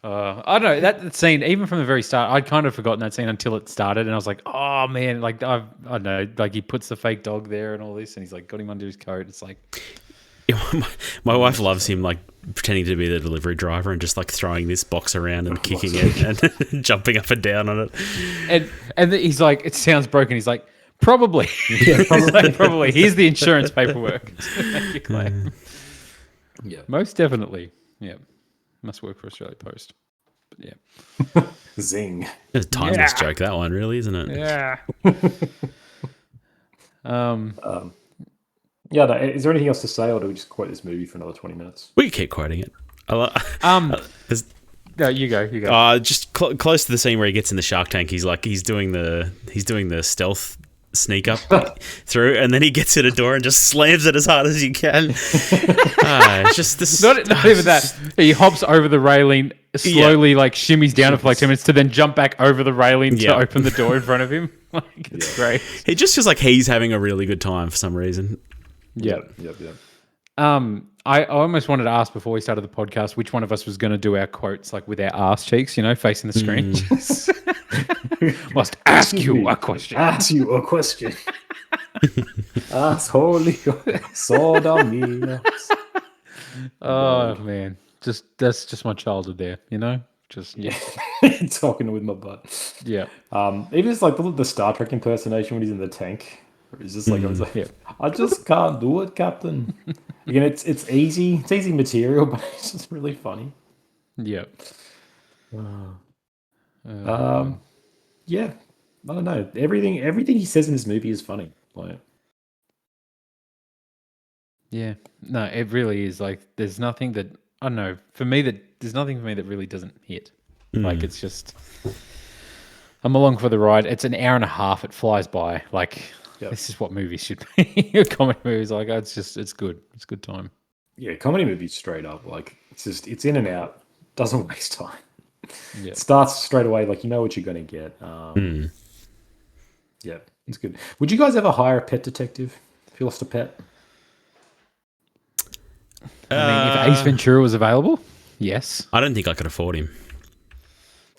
I don't know that scene. Even from the very start, I'd kind of forgotten that scene until it started, and I was like, "Oh man!" Like I don't know, like he puts the fake dog there and all this, and he's like got him under his coat. It's like, my wife loves him like pretending to be the delivery driver and just like throwing this box around and kicking it and jumping up and down on it. And he's like, "It sounds broken." He's like, "Probably." Yeah, probably. Here's the insurance paperwork to make your claim. Yeah, most definitely. Yeah, must work for Australia Post. But yeah, zing. It's a timeless joke, that one, really, isn't it? Yeah. Yeah. Is there anything else to say, or do we just quote this movie for another 20 minutes? We can keep quoting it. No, you go. Just close to the scene where he gets in the shark tank. He's doing the stealth sneak up through, and then he gets in a door and just slams it as hard as he can. It's just this. Not even that. He hops over the railing, slowly like shimmies down it for like 10 minutes to then jump back over the railing to open the door in front of him. Like it's great. It just feels like he's having a really good time for some reason. Yep. I almost wanted to ask before we started the podcast which one of us was going to do our quotes like with our ass cheeks, facing the screen. Must ask you a question. Ask you a question. Asshole, soda. Oh man, that's just my childhood there, talking with my butt. Yeah. Even just like the Star Trek impersonation when he's in the tank. It's just like I just can't do it, Captain. Again, it's easy material, but it's just really funny. Yeah. Yeah. I don't know. Everything he says in this movie is funny. Like, yeah. No, it really is. Like, there's nothing that I don't know. There's nothing for me that really doesn't hit. Like, it's just I'm along for the ride. It's an hour and a half. It flies by. Like. Yep. This is what movies should be. Comedy movies, like it's good. It's a good time. Yeah, comedy movies straight up. Like it's in and out. Doesn't waste time. Yeah. It starts straight away. Like you know what you're going to get. Yeah, it's good. Would you guys ever hire a pet detective if you lost a pet? I mean, if Ace Ventura was available, yes. I don't think I could afford him.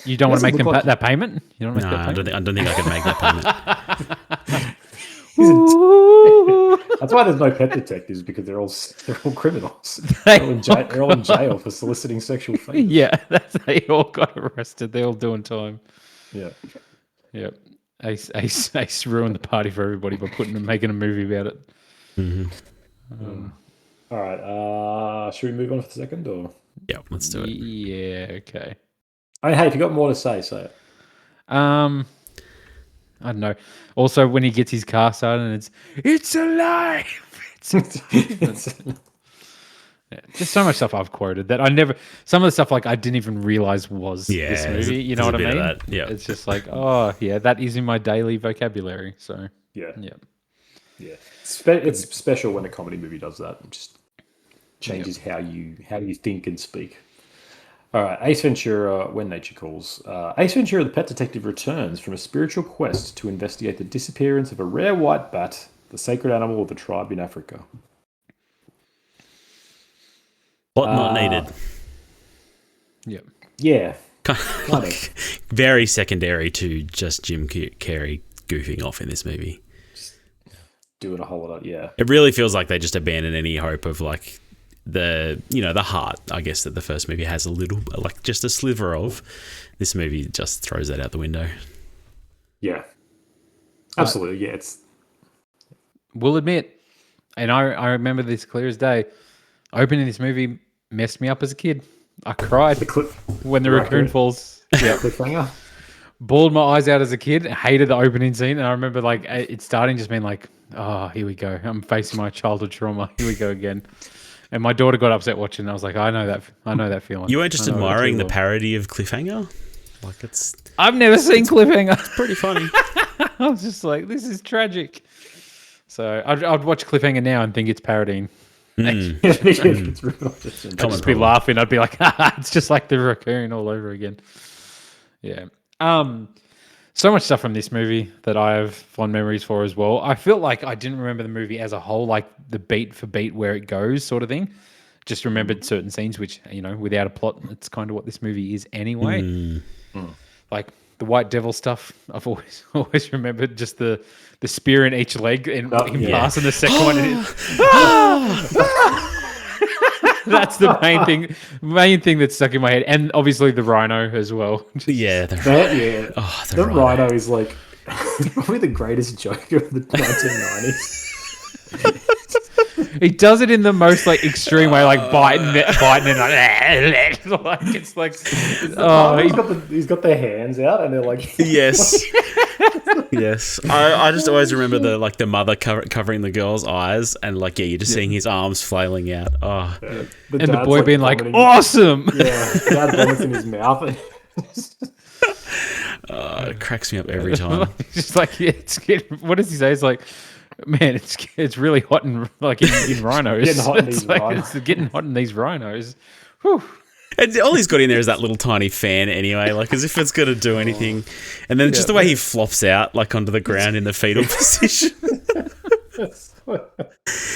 You don't want to make them that payment? You don't make that payment? I don't think I could make that payment. That's why there's no pet detectives, because they're all criminals. They're all in jail for soliciting sexual favors. Yeah, they all got arrested. They're all doing time. Yeah. Yep. Ace ruined the party for everybody by making a movie about it. All right. Should we move on for the second, or? Yeah, let's do it. Yeah. Okay. Hey, if you got more to say it. I don't know. Also, when he gets his car started and it's alive. Yeah, just so much stuff I've quoted that some of the stuff like I didn't even realize was this movie. You know what I mean? Yeah. It's just like, oh yeah, that is in my daily vocabulary. So yeah. Yeah. It's special when a comedy movie does that. It just changes how you think and speak. All right, Ace Ventura, When Nature Calls. Ace Ventura, the pet detective, returns from a spiritual quest to investigate the disappearance of a rare white bat, the sacred animal of the tribe in Africa. Plot not needed. Yep. Yeah. Kind of. Very secondary to just Jim Carrey goofing off in this movie. Just doing a whole lot of, yeah. It really feels like they just abandoned any hope of like the heart, I guess, that the first movie has a little, like just a sliver of. This movie just throws that out the window. Yeah. Absolutely. Yeah. We'll admit, and I remember this clear as day, opening this movie messed me up as a kid. I cried when the raccoon falls. Yeah, cliffhanger. Bawled my eyes out as a kid. Hated the opening scene, and I remember like it starting just being like, "Oh, here we go. I'm facing my childhood trauma. Here we go again." And my daughter got upset watching. And I was like, "I know that feeling." You weren't just admiring the parody of Cliffhanger? Like I've never seen Cliffhanger. It's pretty funny. I was just like, "This is tragic." So I'd watch Cliffhanger now and think it's parodying. I'd just be laughing. I'd be like, it's just like the raccoon all over again. Yeah. So much stuff from this movie that I have fond memories for as well. I feel like I didn't remember the movie as a whole, like the beat for beat where it goes sort of thing. Just remembered certain scenes, which, without a plot, it's kind of what this movie is anyway. Like the White Devil stuff, I've always remembered just the spear in each leg and him passing the second one. That's the main thing that's stuck in my head, and obviously the rhino as well. Yeah, the rhino is like probably the greatest joke of the 1990s. He does it in the most like extreme way, like biting and like it's like he's got their hands out and they're like yes. Yes, I just always remember the mother covering the girl's eyes, and you're just seeing his arms flailing out. Oh, yeah. And the boy being like, "Awesome!" Yeah, dad vomits in his mouth. It cracks me up every time. Just like, what does he say? It's like, man, it's really hot in rhinos. It's getting hot in these rhinos. Whew. And all he's got in there is that little tiny fan anyway, like as if it's going to do anything. And then just the way he flops out onto the ground in the fetal position.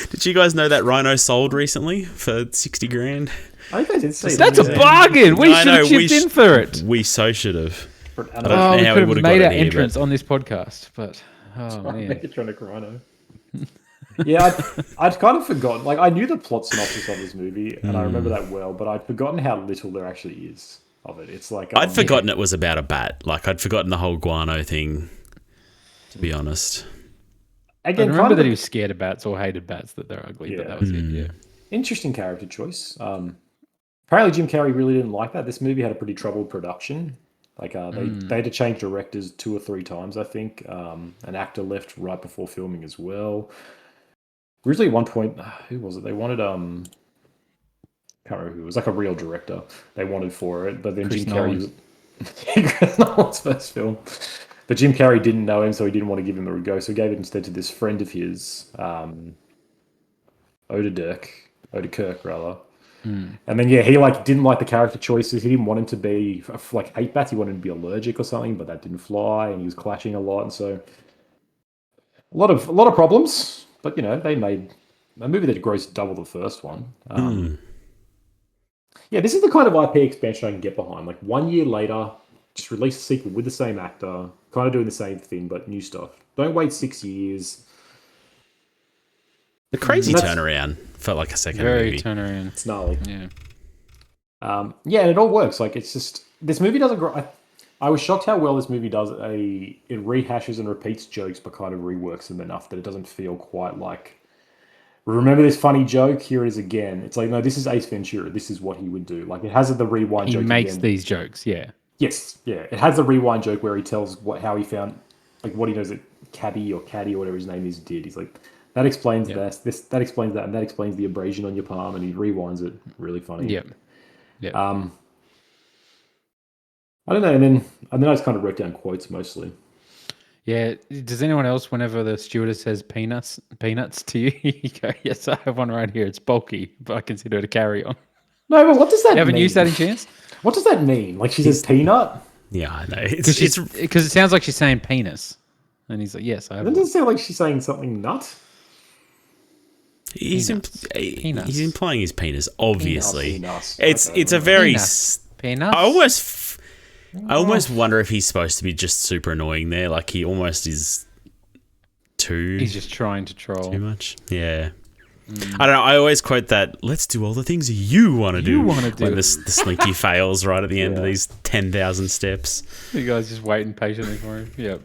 Did you guys know that rhino sold recently for $60,000? I think I did see That's a bargain. We should have chipped in for it. We so should have. I don't know how we could have made our entrance on this podcast, but man. Mechatronic rhino. Yeah, I'd kind of forgotten. Like, I knew the plot synopsis of this movie, and I remember that well, but I'd forgotten how little there actually is of it. It's like I'd forgotten it was about a bat. Like, I'd forgotten the whole guano thing, to be honest. Again, I remember that he was scared of bats or hated bats, that they're ugly, but that was it, yeah. Interesting character choice. Apparently Jim Carrey really didn't like that. This movie had a pretty troubled production. Like, they had to change directors 2 or 3 times, I think. An actor left right before filming as well. Originally, at one point, who was it? They wanted can't remember who. It was like a real director they wanted for it, but then Chris Nolan's first film. But Jim Carrey didn't know him, so he didn't want to give him a go. So he gave it instead to this friend of his, Odekirk rather. And then he didn't like the character choices. He didn't want him to be like 8 bats. He wanted him to be allergic or something, but that didn't fly, and he was clashing a lot, and so a lot of problems. But they made a movie that grossed double the first one. Yeah, this is the kind of IP expansion I can get behind. Like 1 year later, just release a sequel with the same actor, kind of doing the same thing but new stuff. Don't wait 6 years. The crazy That's- turnaround felt like a second Very movie. turnaround. It's gnarly. Yeah. Yeah, and it all works. Like, it's just this movie doesn't grow. I was shocked how well this movie does. It rehashes and repeats jokes, but kind of reworks them enough that it doesn't feel quite like. Remember this funny joke? Here it is again. It's like, no, this is Ace Ventura. This is what he would do. Like, it has the rewind He joke. makes again. these jokes, yeah. Yes, yeah. It has the rewind joke where he tells how he found, like, what he knows that Caddy or whatever his name is did. He's like, that explains that explains that, and that explains the abrasion on your palm, and he rewinds it. Really funny. Yep. Yeah. I don't know, and then I just kind of wrote down quotes mostly. Yeah. Does anyone else, whenever the stewardess says peanuts to you, you go, yes, I have one right here. It's bulky, but I consider it a carry-on. No, but what does that mean? You haven't used that in Chance? What does that mean? Like, she says peanut? Yeah, I know. Because it sounds like she's saying penis. And he's like, yes, I have It one. doesn't sound like she's saying something nut. He's implying his penis, obviously. Penis. It's a very. Penis? I almost wonder if he's supposed to be just super annoying there. Like, he almost is too. He's just trying to troll. Too much. Yeah. I don't know. I always quote that. Let's do all the things you want to do. When the slinky fails right at the end of these 10,000 steps. You guys just waiting patiently for him. Yep.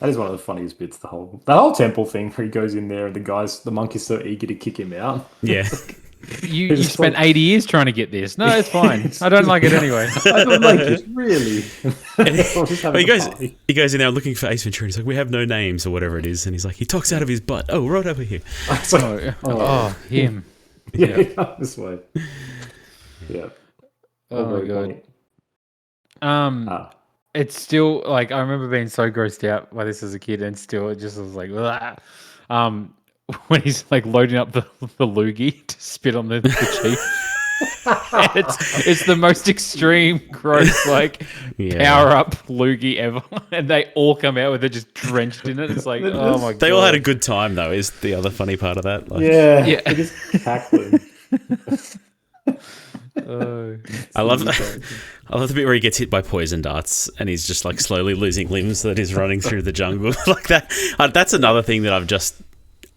That is one of the funniest bits. The whole temple thing where he goes in there and the monk is so eager to kick him out. Yeah. You spent 80 years trying to get this. No, it's fine. I don't like it anyway. I don't like it, really. He goes in there looking for Ace Ventura and he's like, we have no names or whatever it is. And he's like, he talks out of his butt. Oh, right over here. It's like, him. Yeah, this way. Yeah. Oh my god. It's still like I remember being so grossed out by this as a kid, and still it just was like, when he's like loading up the loogie to spit on the chief. it's the most extreme, gross, like power up loogie ever, and they all come out with it just drenched in it. It's like, oh my god! They all had a good time though. Is the other funny part of that? Like, yeah. They just cackling. I love the bit where he gets hit by poison darts and he's just like slowly losing limbs that he's running through the jungle like that. That's another thing that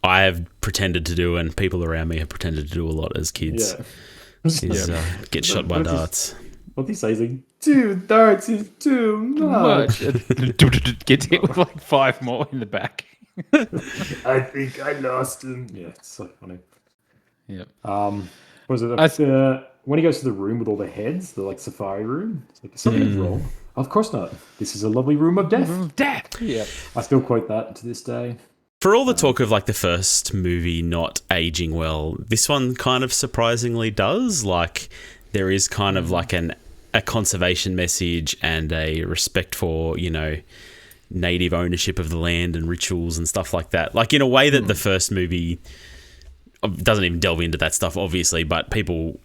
I have pretended to do, and people around me have pretended to do a lot as kids. Yeah. Get shot by darts. What he says, like, 2 darts is too much. Gets hit with like 5 more in the back. I think I lost him. Yeah, it's so funny. Yeah. Was it when he goes to the room with all the heads, the like safari room? It's like, something's wrong. Of course not. This is a lovely room of death. Yeah. I still quote that to this day. For all the talk of like the first movie not aging well, this one kind of surprisingly does. Like, there is kind of like a conservation message and a respect for, native ownership of the land and rituals and stuff like that. Like, in a way that the first movie doesn't even delve into that stuff, obviously, but people,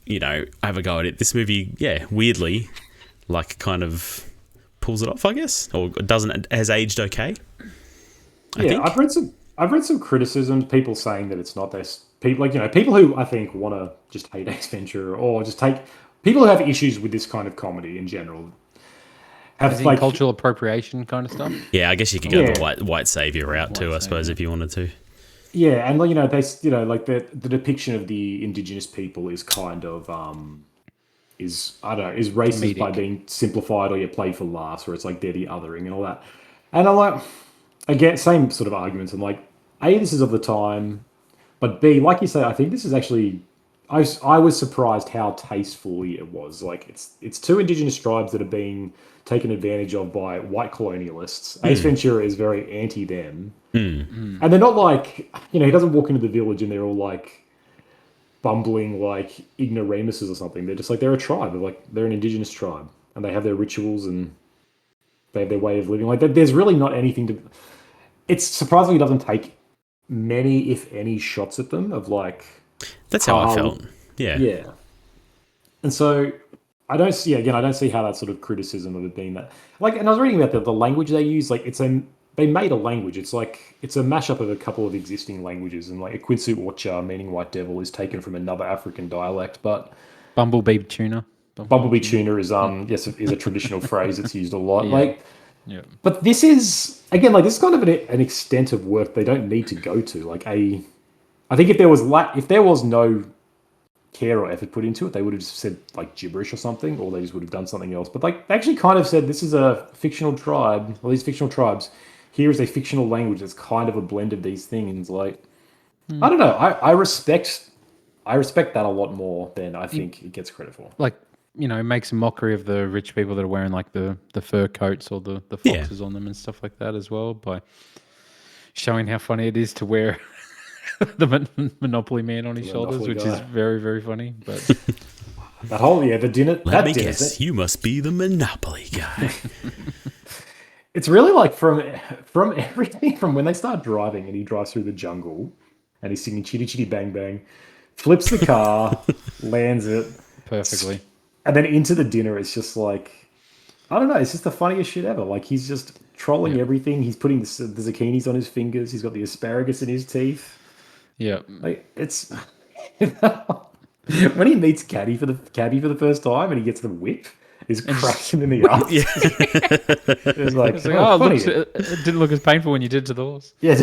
have a go at it. This movie, weirdly, like, kind of pulls it off, I guess, or has aged okay. I think. I've read some criticisms, people saying that it's not this. People people who I think want to just hate Ace Ventura, or just people who have issues with this kind of comedy in general. Have like cultural appropriation kind of stuff. Yeah, I guess you could go the white savior route too, I suppose, if you wanted to. Yeah, and the depiction of the indigenous people is kind of is racist comedic by being simplified, or you play for laughs, where it's like they're the othering and all that. And I'm like, again, same sort of arguments. I'm like, A, this is of the time, but B, like you say, I think this is actually. I was surprised how tastefully it was. Like, it's 2 indigenous tribes that are being taken advantage of by white colonialists. Ace Ventura is very anti them. And they're not like, he doesn't walk into the village and they're all like bumbling like ignoramuses or something. They're just like, they're a tribe. They're an indigenous tribe, and they have their rituals and they have their way of living. Like, there's really not anything to. It's surprisingly doesn't take many, if any, shots at them of like. That's how I felt. Yeah. Yeah. And so I don't see how that sort of criticism of it being that, like, and I was reading about the language they use, like they made a language. It's like, it's a mashup of a couple of existing languages, and like a Quincy Orcha, meaning white devil, is taken from another African dialect, but Bumblebee tuna. Bumblebee tuna is is a traditional phrase that's used a lot. But this is, again, like, this is kind of an extent of work they don't need to go to. Like, I think if there was no care or effort put into it, they would have just said like gibberish or something, or they just would have done something else. But like they actually kind of said this is a fictional tribe, or these fictional tribes. Here is a fictional language that's kind of a blend of these things. Like I don't know. I respect that a lot more than I think it gets credit for. Like, makes a mockery of the rich people that are wearing like the fur coats or the foxes on them and stuff like that as well, by showing how funny it is to wear the Monopoly man on his shoulders, which is very, very funny. But that whole the dinner. Let me guess, you must be the Monopoly guy. It's really like from everything from when they start driving and he drives through the jungle and he's singing Chitty Chitty Bang Bang, flips the car, lands it perfectly, and then into the dinner. It's just like, I don't know. It's just the funniest shit ever. Like he's just trolling everything. He's putting the zucchinis on his fingers. He's got the asparagus in his teeth. Yeah, like it's when he meets Caddy for the first time and he gets the whip. Is cracking in the arse. Yeah. It's like, look, it didn't look as painful when you did it to the horse. Yeah.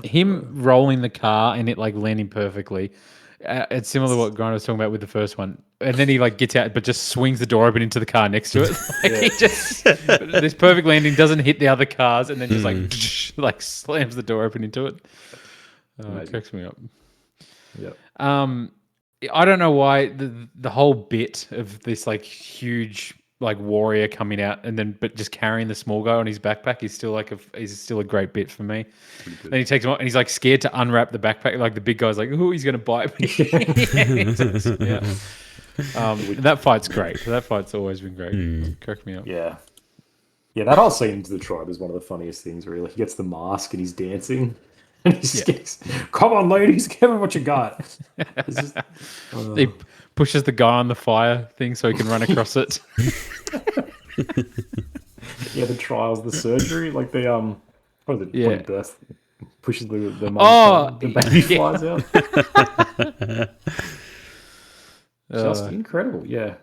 Him rolling the car and it like landing perfectly. It's similar to what Grant was talking about with the first one. And then he like gets out, but just swings the door open into the car next to it. Like he just this perfect landing doesn't hit the other cars, and then just like slams the door open into it. It cracks me up. Yep. I don't know why the whole bit of this like huge like warrior coming out but just carrying the small guy on his backpack is still a great bit for me. Then he takes him off and he's like scared to unwrap the backpack. Like the big guy's like, "Oh, he's gonna bite me." That fight's great. That fight's always been great. Crack me up. Yeah. That whole scene into the tribe is one of the funniest things. Really, he gets the mask and he's dancing. And he just come on, ladies, give me what you got. He pushes the guy on the fire thing so he can run across it. The trials, the surgery, like the birth pushes the baby flies out. Just incredible, yeah.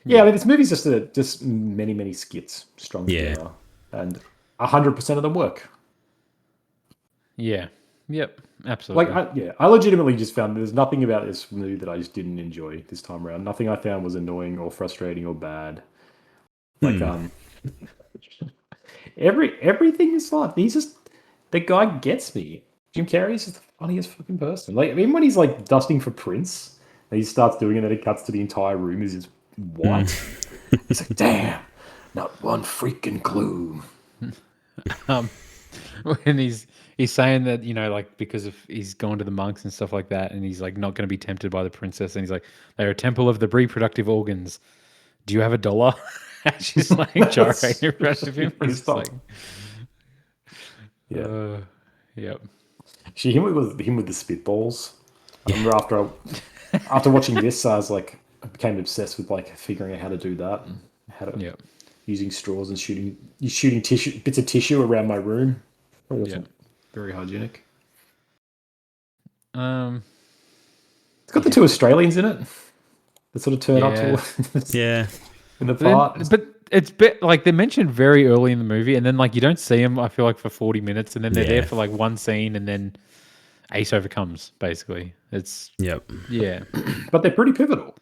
I mean, this movie's just many skits strung together, and 100% of them work. Yeah. Yep. Absolutely. Like, I legitimately just found there's nothing about this movie that I just didn't enjoy this time around. Nothing I found was annoying or frustrating or bad. Like, everything is like the guy gets me. Jim Carrey is just the funniest fucking person. Like, even when he's like dusting for Prince, and he starts doing it, and it cuts to the entire room is just white. He's like, damn, not one freaking clue. When he's saying that, like because of he's gone to the monks and stuff like that, and he's like not going to be tempted by the princess, and he's like, they're a temple of the reproductive organs. Do you have $1? She's like gyrating in front of him. He's like, yep. See him with the spitballs. I remember after watching this, I was like, I became obsessed with like figuring out how to do that and how to using straws and shooting bits of tissue around my room. Very hygienic. It's got the two Australians in it that sort of turn up to in the part. But it's like they're mentioned very early in the movie, and then like you don't see them, I feel like, for 40 minutes, and then they're there for like one scene, and then Ace overcomes, basically. It's But they're pretty pivotal,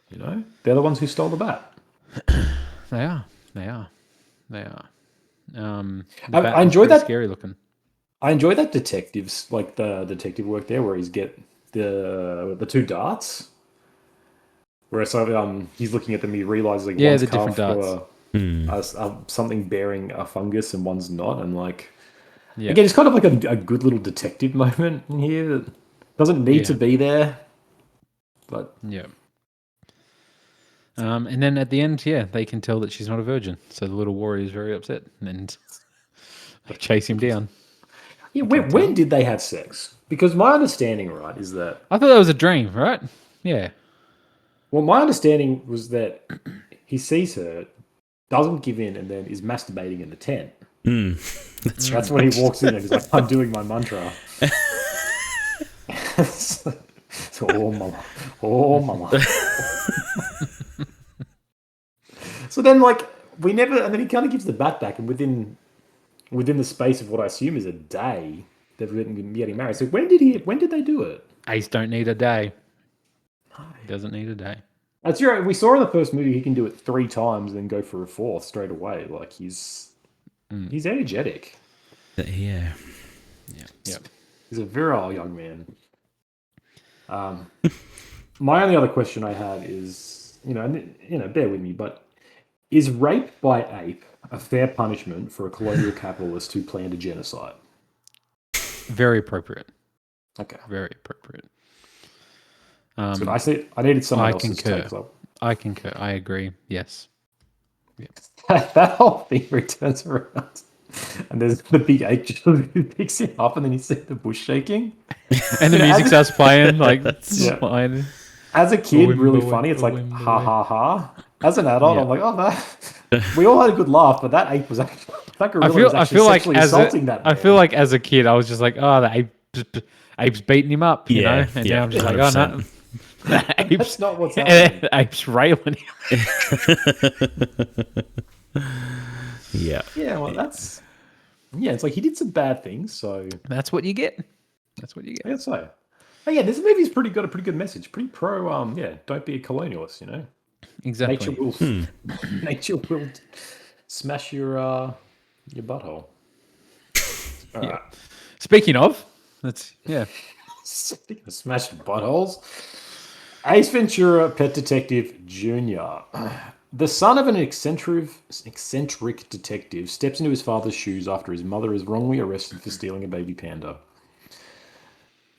They're the ones who stole the bat. They are. I enjoy that. Scary looking. I enjoy that detectives, like the detective work there, where he's get the two darts. Where he's looking at them, he realizes like one's the different darts. Something bearing a fungus and one's not, and like again, it's kind of like a good little detective moment in here that doesn't need to be there, but and then at the end, they can tell that she's not a virgin, so the little warrior is very upset, and they chase him down. Yeah, when did they have sex? Because my understanding, right, is that I thought that was a dream, right? Yeah. Well, my understanding was that he sees her, doesn't give in, and then is masturbating in the tent. That's when he walks in and he's like, "I'm doing my mantra." So, oh mama. So then, like, we never, and then he kind of gives the bat back, and within the space of what I assume is a day, they've been getting married. So when did they do it? Ace don't need a day. He doesn't need a day. That's right. We saw in the first movie he can do it 3 times and then go for a 4th straight away. Like he's energetic. Yeah. He's a virile young man. My only other question I had is, bear with me, but is rape by ape a fair punishment for a colonial capitalist who planned a genocide? Very appropriate. Okay. Very appropriate. So I needed someone else's take. I concur. I agree. Yes. Yeah. That whole thing where he turns around and there's the big ape just who picks him up and then you see the bush shaking. And the music starts playing like playing. As a kid, really funny. It's like ha ha ha. As an adult, I'm like, oh no. We all had a good laugh, but that ape was actually I feel like assaulting that man. I feel like as a kid, I was just like, oh, the ape's beating him up, you know? And now I'm just 100%. Like, oh no. That's not what's happening. The ape's railing him. Yeah. Yeah, well, it's like he did some bad things, so that's what you get. That's what you get. I'd say. But yeah, this movie's got a pretty good message. Pretty pro, don't be a colonialist, you know? Exactly. Nature will smash your butthole. All right. Speaking of smashing buttholes. Ace Ventura, Pet Detective Jr. The son of an eccentric detective steps into his father's shoes after his mother is wrongly arrested for stealing a baby panda.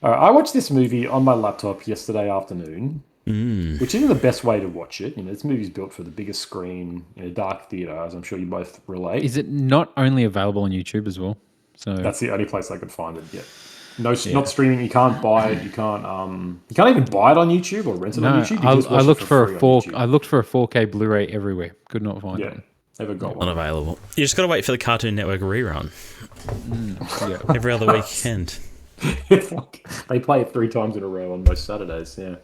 I watched this movie on my laptop yesterday afternoon, which isn't the best way to watch it. This movie's built for the biggest screen in a dark theater, as I'm sure you both relate. Is it not only available on YouTube as well? So that's the only place I could find it. Yeah. Not streaming. You can't buy it. You can't even buy it on YouTube or rent it on YouTube. I looked for a 4K Blu-ray everywhere. Could not find it. Never got one. Unavailable. You just got to wait for the Cartoon Network rerun. Every other weekend. They play it 3 times in a row on most Saturdays. Yeah.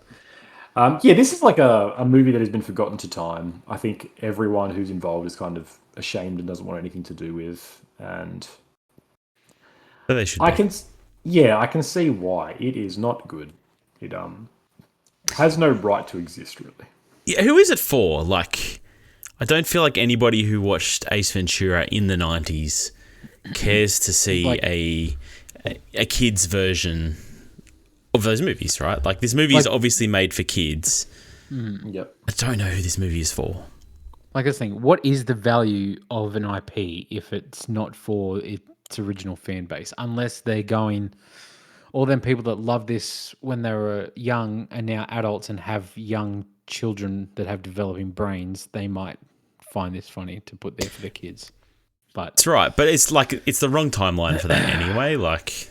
This is like a movie that has been forgotten to time. I think everyone who's involved is kind of ashamed and doesn't want anything to do with. And but they should. I can see why. It is not good. It has no right to exist, really. Yeah, who is it for? Like, I don't feel like anybody who watched Ace Ventura in the 90s cares to see a kid's version of those movies, right? Like, this movie is obviously made for kids. Yep. I don't know who this movie is for. Like I was thinking, what is the value of an IP if it's not for its original fan base? Unless they're going, all them people that love this when they were young and now adults and have young children that have developing brains, they might find this funny to put there for their kids. But that's right, but it's like it's the wrong timeline for that anyway. Like,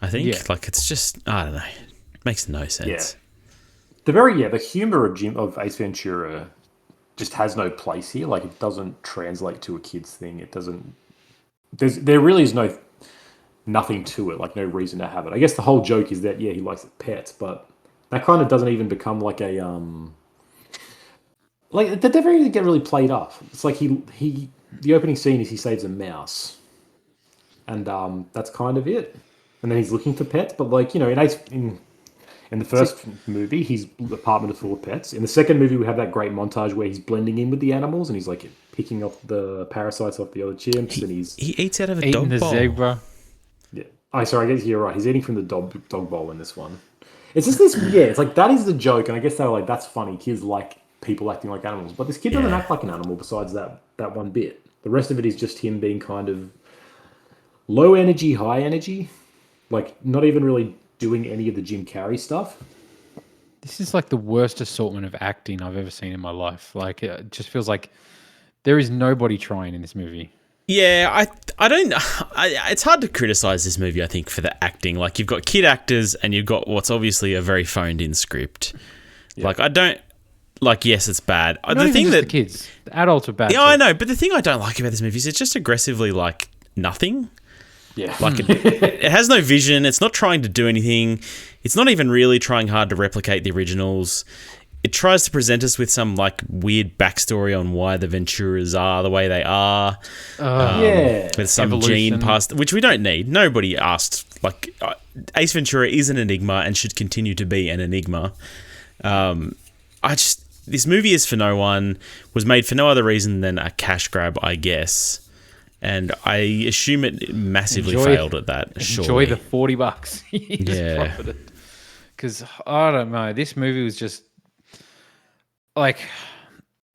I think like it's just I don't know, it makes no sense. Yeah. The humor of Ace Ventura just has no place here. Like, it doesn't translate to a kid's thing. It doesn't. There really is nothing to it. Like, no reason to have it. I guess the whole joke is that he likes pets, but that kind of doesn't even become like a like that never even get really played up. It's like the opening scene is he saves a mouse, and that's kind of it. And then he's looking for pets, but in the first movie, his apartment is full of pets. In the second movie, we have that great montage where he's blending in with the animals and he's like picking off the parasites off the other chimps, and he eats out of a dog bowl. Zebra. Yeah. I guess you're right. He's eating from the dog bowl in this one. It's just this. Yeah, it's like that is the joke, and I guess they were like, that's funny. Kids like people acting like animals, but this kid doesn't act like an animal. Besides that one bit, the rest of it is just him being kind of low energy, high energy, like not even really doing any of the Jim Carrey stuff. This is like the worst assortment of acting I've ever seen in my life. Like, it just feels like there is nobody trying in this movie. Yeah, it's hard to criticize this movie, I think, for the acting. Like, you've got kid actors and you've got what's obviously a very phoned in script. Yeah. Like, I don't like, yes, it's bad. Not the thing that the kids, the adults are bad. Yeah, too. I know, but the thing I don't like about this movie is it's just aggressively like nothing. Yeah. Like it has no vision. It's not trying to do anything. It's not even really trying hard to replicate the originals. It tries to present us with some like weird backstory on why the Venturas are the way they are. With some evolution. gene past, which we don't need. Nobody asked Like Ace Ventura is an enigma and should continue to be an enigma. This movie is for no one, was made for no other reason than a cash grab, I guess. And I assume it massively failed at that. Enjoy the $40 he just profited. Because I don't know, this movie was just like,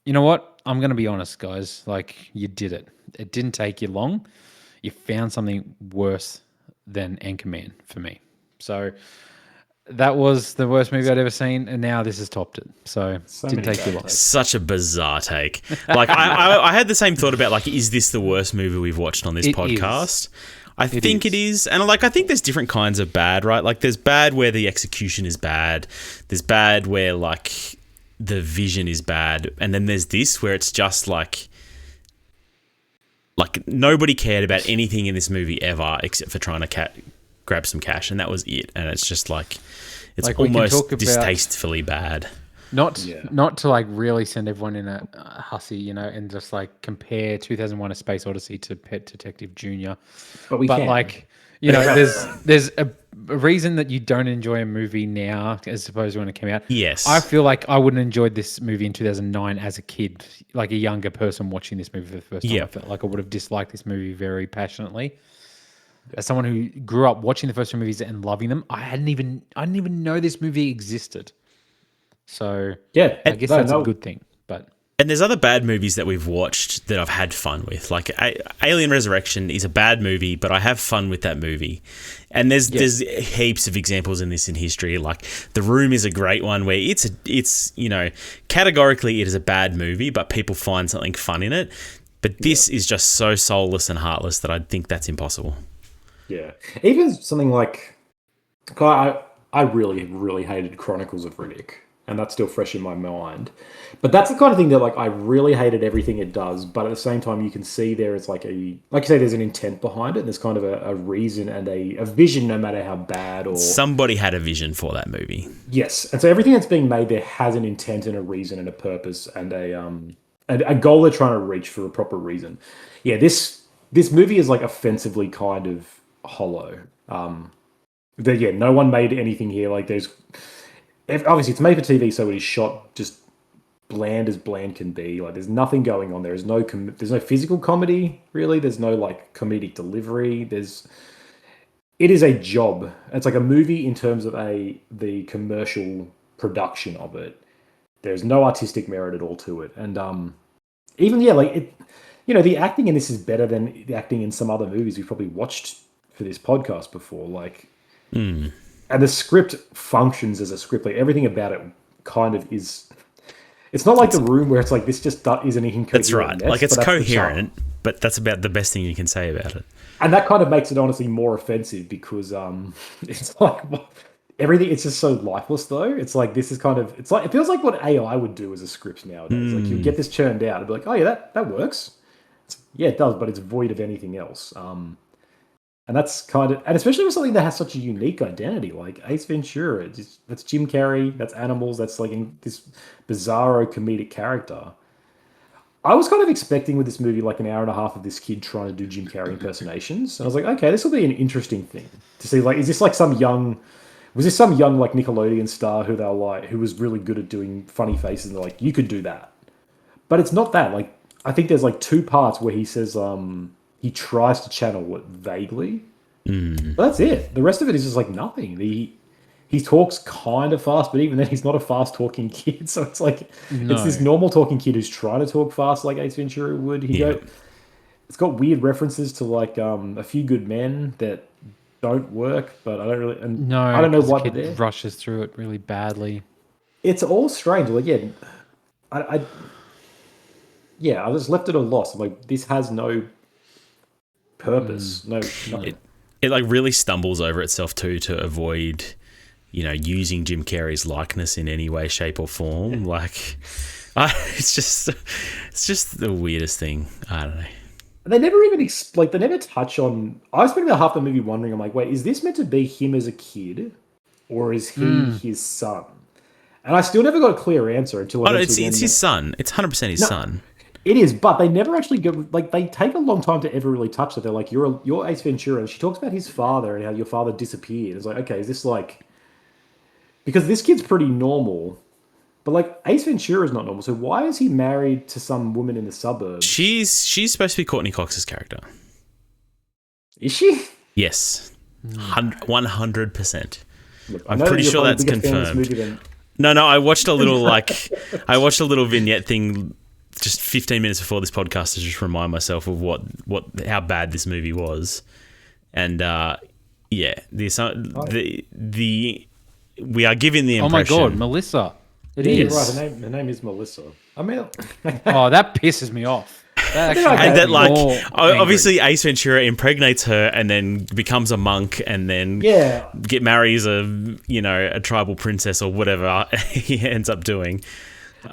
you know what? I'm going to be honest, guys. Like, you did it. It didn't take you long. You found something worse than Anchorman for me. So that was the worst movie I'd ever seen, and now this has topped it. So didn't take you long. Such a bizarre take. Like I had the same thought about like, is this the worst movie we've watched on this podcast? I think it is. And like, I think there's different kinds of bad, right? Like there's bad where the execution is bad. There's bad where like the vision is bad. And then there's this where it's just like nobody cared about anything in this movie ever except for trying to grab some cash. And that was it. And it's just like, it's like almost distastefully bad. Not to like really send everyone in a hussy, you know, and just like compare 2001: A Space Odyssey to Pet Detective Junior. But like, you know, there's a reason that you don't enjoy a movie now as opposed to when it came out. Yes, I feel like I wouldn't enjoyed this movie in 2009 as a kid, like a younger person watching this movie for the first time. I felt like I would have disliked this movie very passionately. As someone who grew up watching the first two movies and loving them, I didn't even know this movie existed. So I guess that's a good thing. And there's other bad movies that we've watched that I've had fun with. Like Alien Resurrection is a bad movie, but I have fun with that movie. And there's heaps of examples in this in history. Like The Room is a great one where it's you know, categorically it is a bad movie, but people find something fun in it. But this is just so soulless and heartless that I think that's impossible. Yeah. Even something like I really, really hated Chronicles of Riddick. And that's still fresh in my mind. But that's the kind of thing that, like, I really hated everything it does. But at the same time, you can see there is, like you say, there's an intent behind it. There's kind of a reason and a vision, no matter how bad or... Somebody had a vision for that movie. Yes. And so everything that's being made there has an intent and a reason and a purpose and a goal they're trying to reach for a proper reason. Yeah, this movie is, like, offensively kind of hollow. No one made anything here. Like, there's... Obviously, it's made for TV, so it is shot just bland as bland can be. Like, there's nothing going on. There's no physical comedy, really. There's no, like, comedic delivery. It is a job. It's like a movie in terms of the commercial production of it. There's no artistic merit at all to it. And the acting in this is better than the acting in some other movies we've probably watched for this podcast before. Like... And the script functions as a script. Like, everything about it kind of is... It's not like The Room where it's like, this just isn't incoherent. That's right. Like, it's coherent, but that's about the best thing you can say about it. And that kind of makes it honestly more offensive because it's like... Everything, it's just so lifeless, though. It's like, this is kind of... It's like, it feels like what AI would do as a script nowadays. Like, you get this churned out and be like, oh, yeah, that works. It does, but it's void of anything else. And that's kind of, and especially with something that has such a unique identity, like Ace Ventura. That's Jim Carrey, that's animals, that's like this bizarro comedic character. I was kind of expecting with this movie like an hour and a half of this kid trying to do Jim Carrey impersonations. And I was like, okay, this will be an interesting thing to see. Like, was this some young like Nickelodeon star who was really good at doing funny faces and they're like, you could do that. But it's not that. Like, I think there's like two parts where he says, he tries to channel it vaguely. But that's it. The rest of it is just like nothing. He talks kind of fast, but even then he's not a fast talking kid. So it's like it's this normal talking kid who's trying to talk fast like Ace Ventura would. It's got weird references to like a Few Good Men that don't work, but I don't really I don't know what the kid rushes through it really badly. It's all strange. Like I was left at a loss. I'm like, this has no purpose. No. It like really stumbles over itself too to avoid, you know, using Jim Carrey's likeness in any way, shape, or form. Like, it's just the weirdest thing. I don't know. They never even they never touch on. I was spending about half the movie wondering. I'm like, wait, is this meant to be him as a kid, or is he his son? And I still never got a clear answer until. It's his son. It's 100% his son. It is, but they never actually go. Like they take a long time to ever really touch it. They're like, you're Ace Ventura, and she talks about his father and how your father disappeared. It's like, okay, is this like because this kid's pretty normal, but like Ace Ventura is not normal. So why is he married to some woman in the suburbs? She's supposed to be Courtney Cox's character. Is she? Yes, 100%. I'm know pretty that you're sure probably that's a bigger fan of this confirmed. movie than- No, I watched a little I watched a little vignette thing just 15 minutes before this podcast to just remind myself of how bad this movie was, and yeah, the we are given the impression. Oh my god, Melissa! It Yeah, is. you're right. Her name is Melissa. I mean, Oh, that pisses me off. That actually And makes that me like more angry. obviously Ace Ventura impregnates her and then becomes a monk and then yeah. marries a tribal princess or whatever he ends up doing.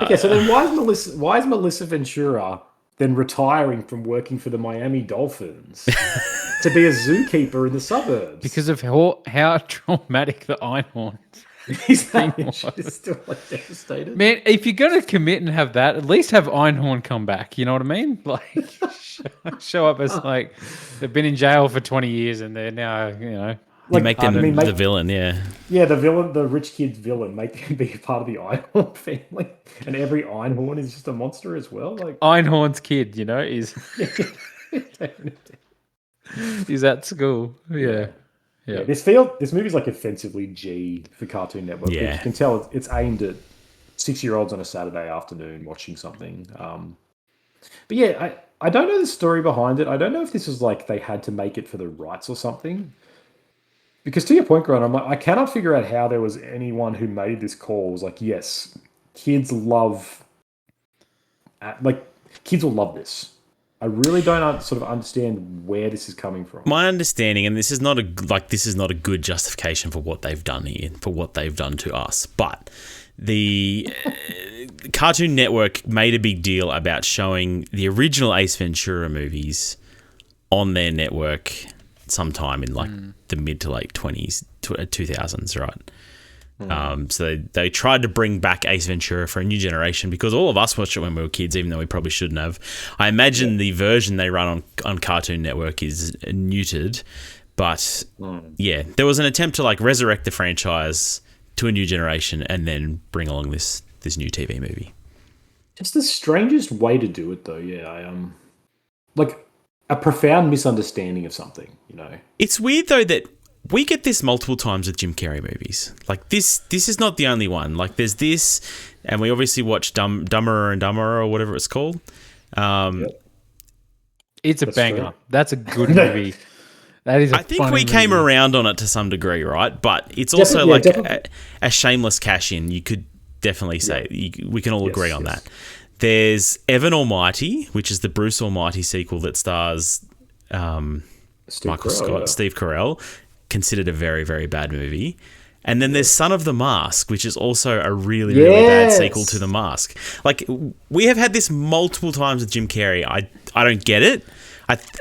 Okay, so then why is Melissa Ventura then retiring from working for the Miami Dolphins to be a zookeeper in the suburbs? because of how traumatic the Einhorn. She's still like devastated. Man, if you're gonna commit and have that, at least have Einhorn come back. You know what I mean? Like, show up as like they've been in jail for 20 years and they're now, You make them make- the villain, yeah. Yeah, the villain, the rich kid's villain, make him be a part of the Einhorn family, and every Einhorn is just a monster as well. Like Einhorn's kid, is at school. Yeah. Yeah, this movie's like offensively G for Cartoon Network. Yeah. You can tell it's aimed at 6-year-olds on a Saturday afternoon watching something. But yeah, I don't know the story behind it. I don't know if this was like they had to make it for the rights or something. Because to your point, Grant, I'm like, I cannot figure out how there was anyone who made this call was like, yes, kids love, kids will love this. I really don't sort of understand where this is coming from. My understanding, and this is not a good justification for what they've done here, for what they've done to us, but the Cartoon Network made a big deal about showing the original Ace Ventura movies on their network sometime in like the mid to late 2000s, right? So they tried to bring back Ace Ventura for a new generation because all of us watched it when we were kids, even though we probably shouldn't have. I imagine the version they run on Cartoon Network is neutered, but yeah, there was an attempt to like resurrect the franchise to a new generation and then bring along this new TV movie. It's the strangest way to do it, though. Yeah, like a profound misunderstanding of something. It's weird though that we get this multiple times with Jim Carrey movies. Like this is not the only one. Like there's this, and we obviously watch Dumberer and Dumberer or whatever it's called. It's a banger. true. That's a good movie. That is. I think we came around on it to some degree, right? But it's also a shameless cash in. You could definitely say we can all agree on that. There's Evan Almighty, which is the Bruce Almighty sequel that stars Michael Scott, Steve Carell. Considered a very, very bad movie. And then there's Son of the Mask, which is also a really, really bad sequel to The Mask. Like, we have had this multiple times with Jim Carrey. I don't get it.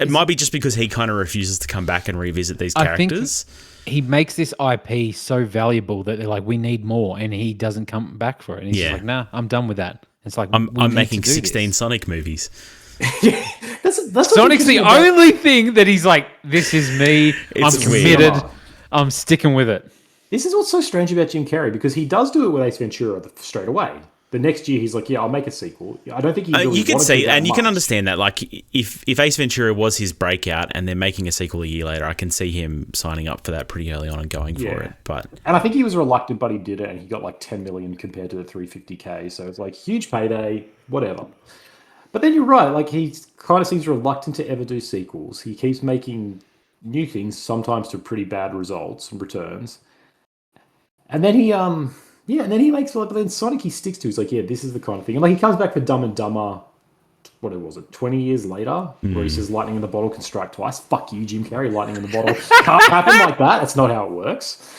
It might be just because he kind of refuses to come back and revisit these characters. I think he makes this IP so valuable that they're like, we need more, and he doesn't come back for it. And he's just like, nah, I'm done with that. It's like, I'm making 16 Sonic movies. that's Sonic's the only thing that he's like, this is me. I'm committed. Weird. I'm sticking with it. This is what's so strange about Jim Carrey because he does do it with Ace Ventura straight away. The next year, he's like, "Yeah, I'll make a sequel." I don't think he. Really you can wanted see, to that and you can much. understand that. Like, if Ace Ventura was his breakout, and they're making a sequel a year later, I can see him signing up for that pretty early on and going for it. But I think he was reluctant, but he did it, and he got like 10 million compared to the 350K. So it's like huge payday, whatever. But then you're right. Like he kind of seems reluctant to ever do sequels. He keeps making new things, sometimes to pretty bad results and returns. And then he and then he makes but then Sonic he sticks to. He's like, yeah, this is the kind of thing. And like he comes back for Dumb and Dumber. What was it? 20 years later, where he says lightning in the bottle can strike twice. Fuck you, Jim Carrey. Lightning in the bottle can't happen like that. That's not how it works.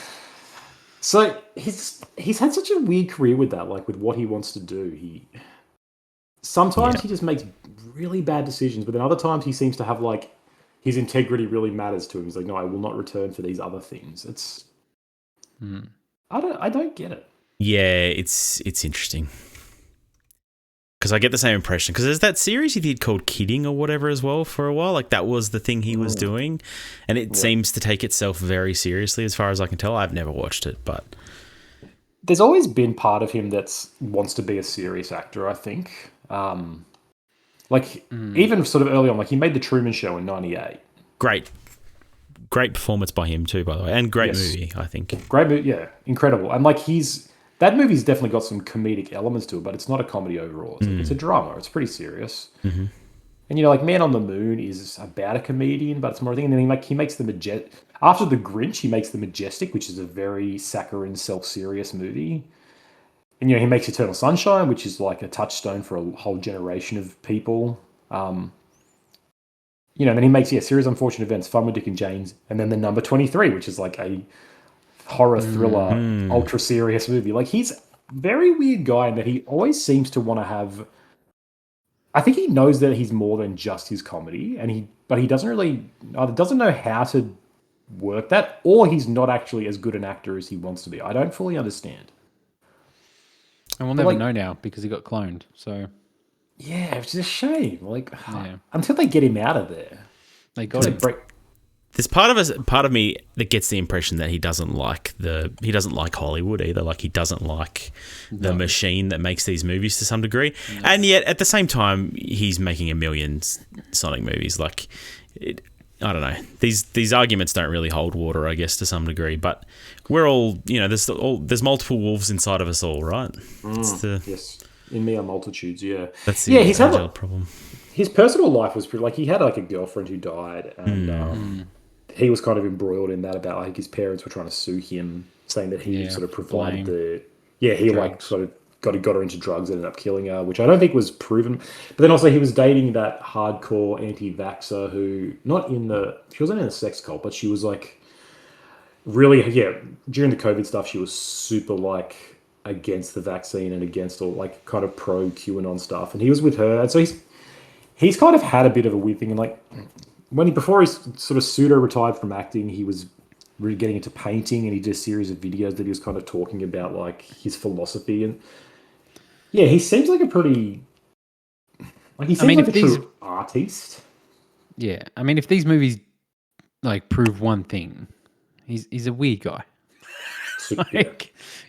So he's had such a weird career with that, like with what he wants to do. Sometimes he just makes really bad decisions, but then other times he seems to have like his integrity really matters to him. He's like, no, I will not return for these other things. It's I don't get it. yeah, it's interesting. Because I get the same impression. Because there's that series he did called Kidding or whatever as well for a while. Like that was the thing he was doing. And it seems to take itself very seriously as far as I can tell. I've never watched it, but... There's always been part of him that wants to be a serious actor, I think. Even sort of early on, like he made The Truman Show in 98. Great performance by him too, by the way. And great movie, I think. Great movie, yeah. Incredible. And like that movie's definitely got some comedic elements to it, but it's not a comedy overall. It's a drama. It's pretty serious. Mm-hmm. And, like Man on the Moon is about a comedian, but it's more a thing. And then he makes after The Grinch, he makes The Majestic, which is a very saccharine, self-serious movie. And, he makes Eternal Sunshine, which is like a touchstone for a whole generation of people. And then he makes, Series of Unfortunate Events, Fun with Dick and Jane's, and then The Number 23, which is like a horror thriller, ultra serious movie. Like he's a very weird guy in that he always seems to want to have. I think he knows that he's more than just his comedy, but he doesn't really either doesn't know how to work that, or he's not actually as good an actor as he wants to be. I don't fully understand. And we'll never know now because he got cloned. So yeah, it's just a shame. Until they get him out of there, they got him. There's part of me that gets the impression that he doesn't like Hollywood either. Like he doesn't like the machine that makes these movies to some degree. No. And yet at the same time, he's making a million Sonic movies. Like, I don't know. These arguments don't really hold water, I guess, to some degree. But we're all, there's multiple wolves inside of us all, right? Yes. In me are multitudes, yeah. That's the he's had a problem. His personal life was pretty, he had a girlfriend who died, and he was kind of embroiled in that about his parents were trying to sue him, saying that he sort of provided sort of got her into drugs and ended up killing her, which I don't think was proven. But then also he was dating that hardcore anti-vaxxer who she wasn't in a sex cult, but she was really during the COVID stuff she was super against the vaccine and against all kind of pro QAnon stuff, and he was with her, and so he's kind of had a bit of a weird thing, and before he sort of pseudo-retired from acting, he was really getting into painting, and he did a series of videos that he was kind of talking about his philosophy, and he seems like a pretty a true artist. Yeah, I mean, if these movies prove one thing, he's a weird guy.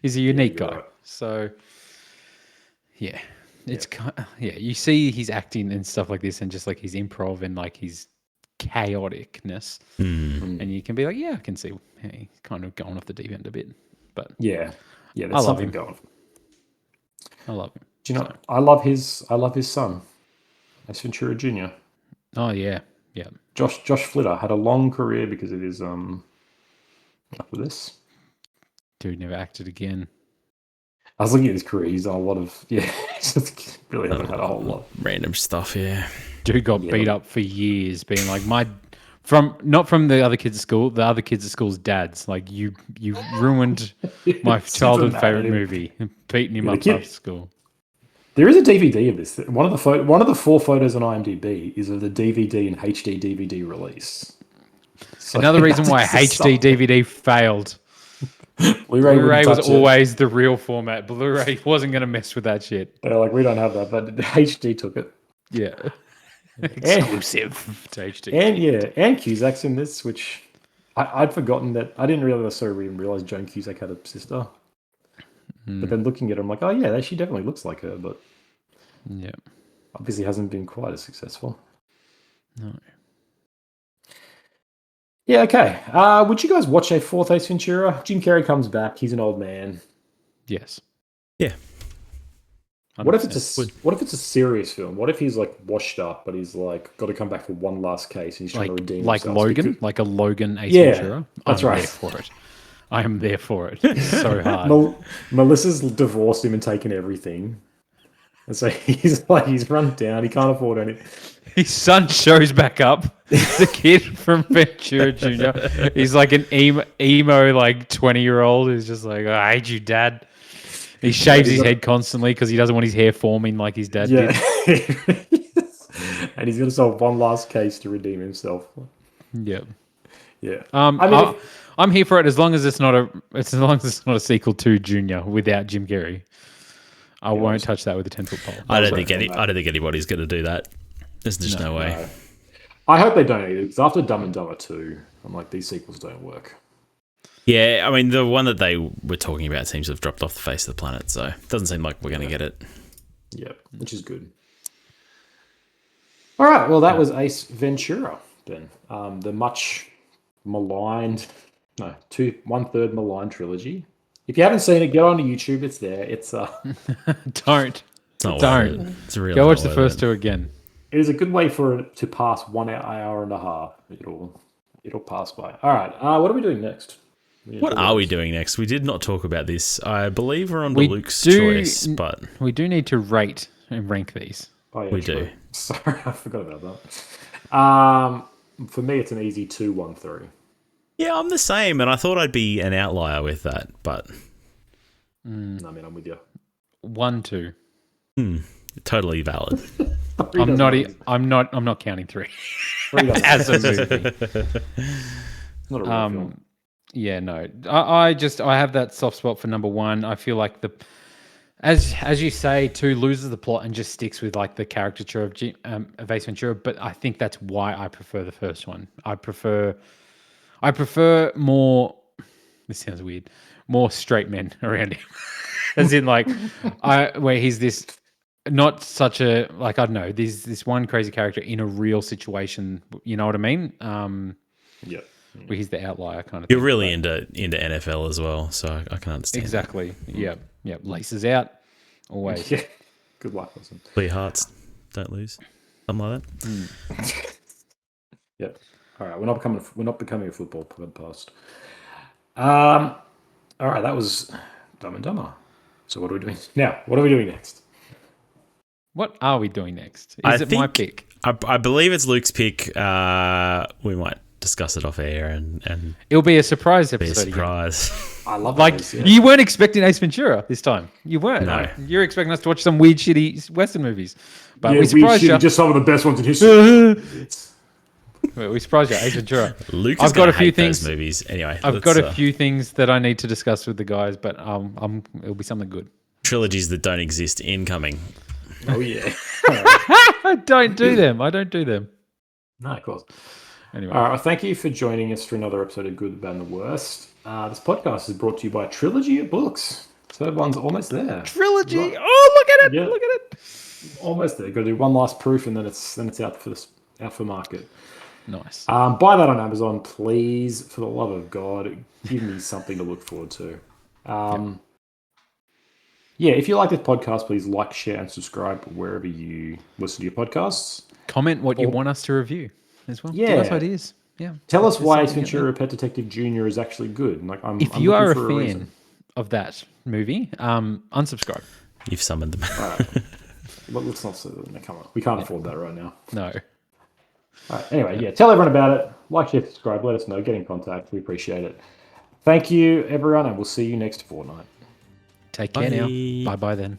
He's a unique guy. Right. So it's you see his acting and stuff like this, and just his improv and his chaoticness, and you can be I can see he's kind of going off the deep end a bit, but there's something going. I love him. Do you know? I love his son, Ace Ventura Jr. Oh yeah. Josh Flitter had a long career because of his after this. Dude never acted again. I was looking at his career. He's done a lot of just really hasn't had a whole lot random stuff. Yeah, dude got beat up for years, being not from the other kids at school. The other kids at school's dads. You ruined my childhood favorite movie, beating him up after school. There is a DVD of this. One of the 4 photos on IMDb is of the DVD and HD DVD release. So another reason why HD DVD failed. Blu-ray was always the real format. Blu-ray wasn't going to mess with that shit. They're we don't have that, but HD took it. Yeah. Exclusive to HD. And Cusack's in this, which I'd forgotten that. I didn't really even realize Joan Cusack had a sister. But then looking at her, I'm oh yeah, she definitely looks like her, but obviously hasn't been quite as successful. No. Yeah, okay. Would you guys watch a 4th Ace Ventura? Jim Carrey comes back. He's an old man. Yes. Yeah. What if it's a serious film? What if he's washed up, but he's got to come back for one last case, and he's trying to redeem himself? Logan, a Logan Ace Ventura. That's right. There for it. I am there for it. It's so hard. Melissa's divorced him and taken everything, and so he's run down. He can't afford anything. His son shows back up. The kid from Ventura Jr. He's an emo 20-year-old who's just I hate you, Dad. He shaves his head constantly because he doesn't want his hair forming like his dad did. And he's going to solve one last case to redeem himself. Yeah. Yeah. I'm here for it as long as it's not a sequel to Junior without Jim Carrey. I won't touch that with a 10-foot pole. I don't think anybody's going to do that. There's just no way. No. I hope they don't either, because after Dumb and Dumber 2, I'm like, these sequels don't work. Yeah, I mean, the one that they were talking about seems to have dropped off the face of the planet, so it doesn't seem like we're going to get it. Yep, which is good. All right, well, that was Ace Ventura, then. The much maligned, 1/3 maligned trilogy. If you haven't seen it, get onto YouTube. It's there. It's Don't. It's not Don't. worth it. It's really Go not watch the worth first it. two again. It is a good way for it to pass 1 hour and a half. It'll pass by. All right. What are we doing next? What are we doing next? We did not talk about this. I believe we're on to We Luke's do- choice, but We do need to rate and rank these. Oh, yeah, we true. do. Sorry, I forgot about that. For me, it's an easy 2-1-3. Yeah, I'm the same, and I thought I'd be an outlier with that, but I mean, I'm with you. 1-2. totally valid. I'm not counting 3 as a movie. It's not a real film. Yeah, no. I have that soft spot for number 1. I feel like as you say, 2 loses the plot and just sticks with like the caricature of Ace Ventura. But I think that's why I prefer the first one. I prefer more. This sounds weird. More straight men around him, as in like where he's this. Not such a like I don't know. There's this one crazy character in a real situation. You know what I mean? Yeah. Where he's the outlier kind of. You're thing. really into NFL as well, so I can understand. Exactly. Yeah. Laces out. Always. Yeah. Good luck, listen. Clear hearts, don't lose. Something like that. Yeah. All right. We're not becoming a football podcast. All right. That was Dumb and Dumber. So what are we doing now? What are we doing next? What are we doing next? I Is it my think- pick? I believe it's Luke's pick. We might discuss it off air and It'll be a surprise be a episode. Again. surprise. I love Like those, yeah. you weren't expecting Ace Ventura this time. You weren't. No. You're expecting us to watch some weird, shitty Western movies. But Yeah, we surprised you. just some of the best ones in history. We surprised you, Ace Ventura. Luke I've is got going a to few hate things. those movies. Anyway, I've got a few things that I need to discuss with the guys, but it'll be something good. trilogies that don't exist incoming. Oh yeah. I don't do them. No, of course. Anyway, All right. Well, thank you for joining us for another episode of Good, the Bad, and the Worst. This podcast is brought to you by Trilogy of Books. Third one's almost there. Trilogy. Right. Oh, look at it! Yeah. Look at it! Almost there. Got to do one last proof, and then it's out for market. Nice. Buy that on Amazon, please. For the love of God, give me something to look forward to. Yeah, if you like this podcast, please like, share, and subscribe wherever you listen to your podcasts. Comment what you want us to review as well. Yeah. Give us ideas. Yeah. Tell us why Ace something out Ventura: Pet Detective Jr. is actually good. Like, If I'm you are a looking for fan reason. of that movie, unsubscribe. You've summoned them. All right. Let's not say that. Come on, we can't afford that right now. No. All right. Anyway, yeah, tell everyone about it. Like, share, subscribe. Let us know. Get in contact. We appreciate it. Thank you, everyone, and we'll see you next fortnight. Take care Bye. now. Bye bye then.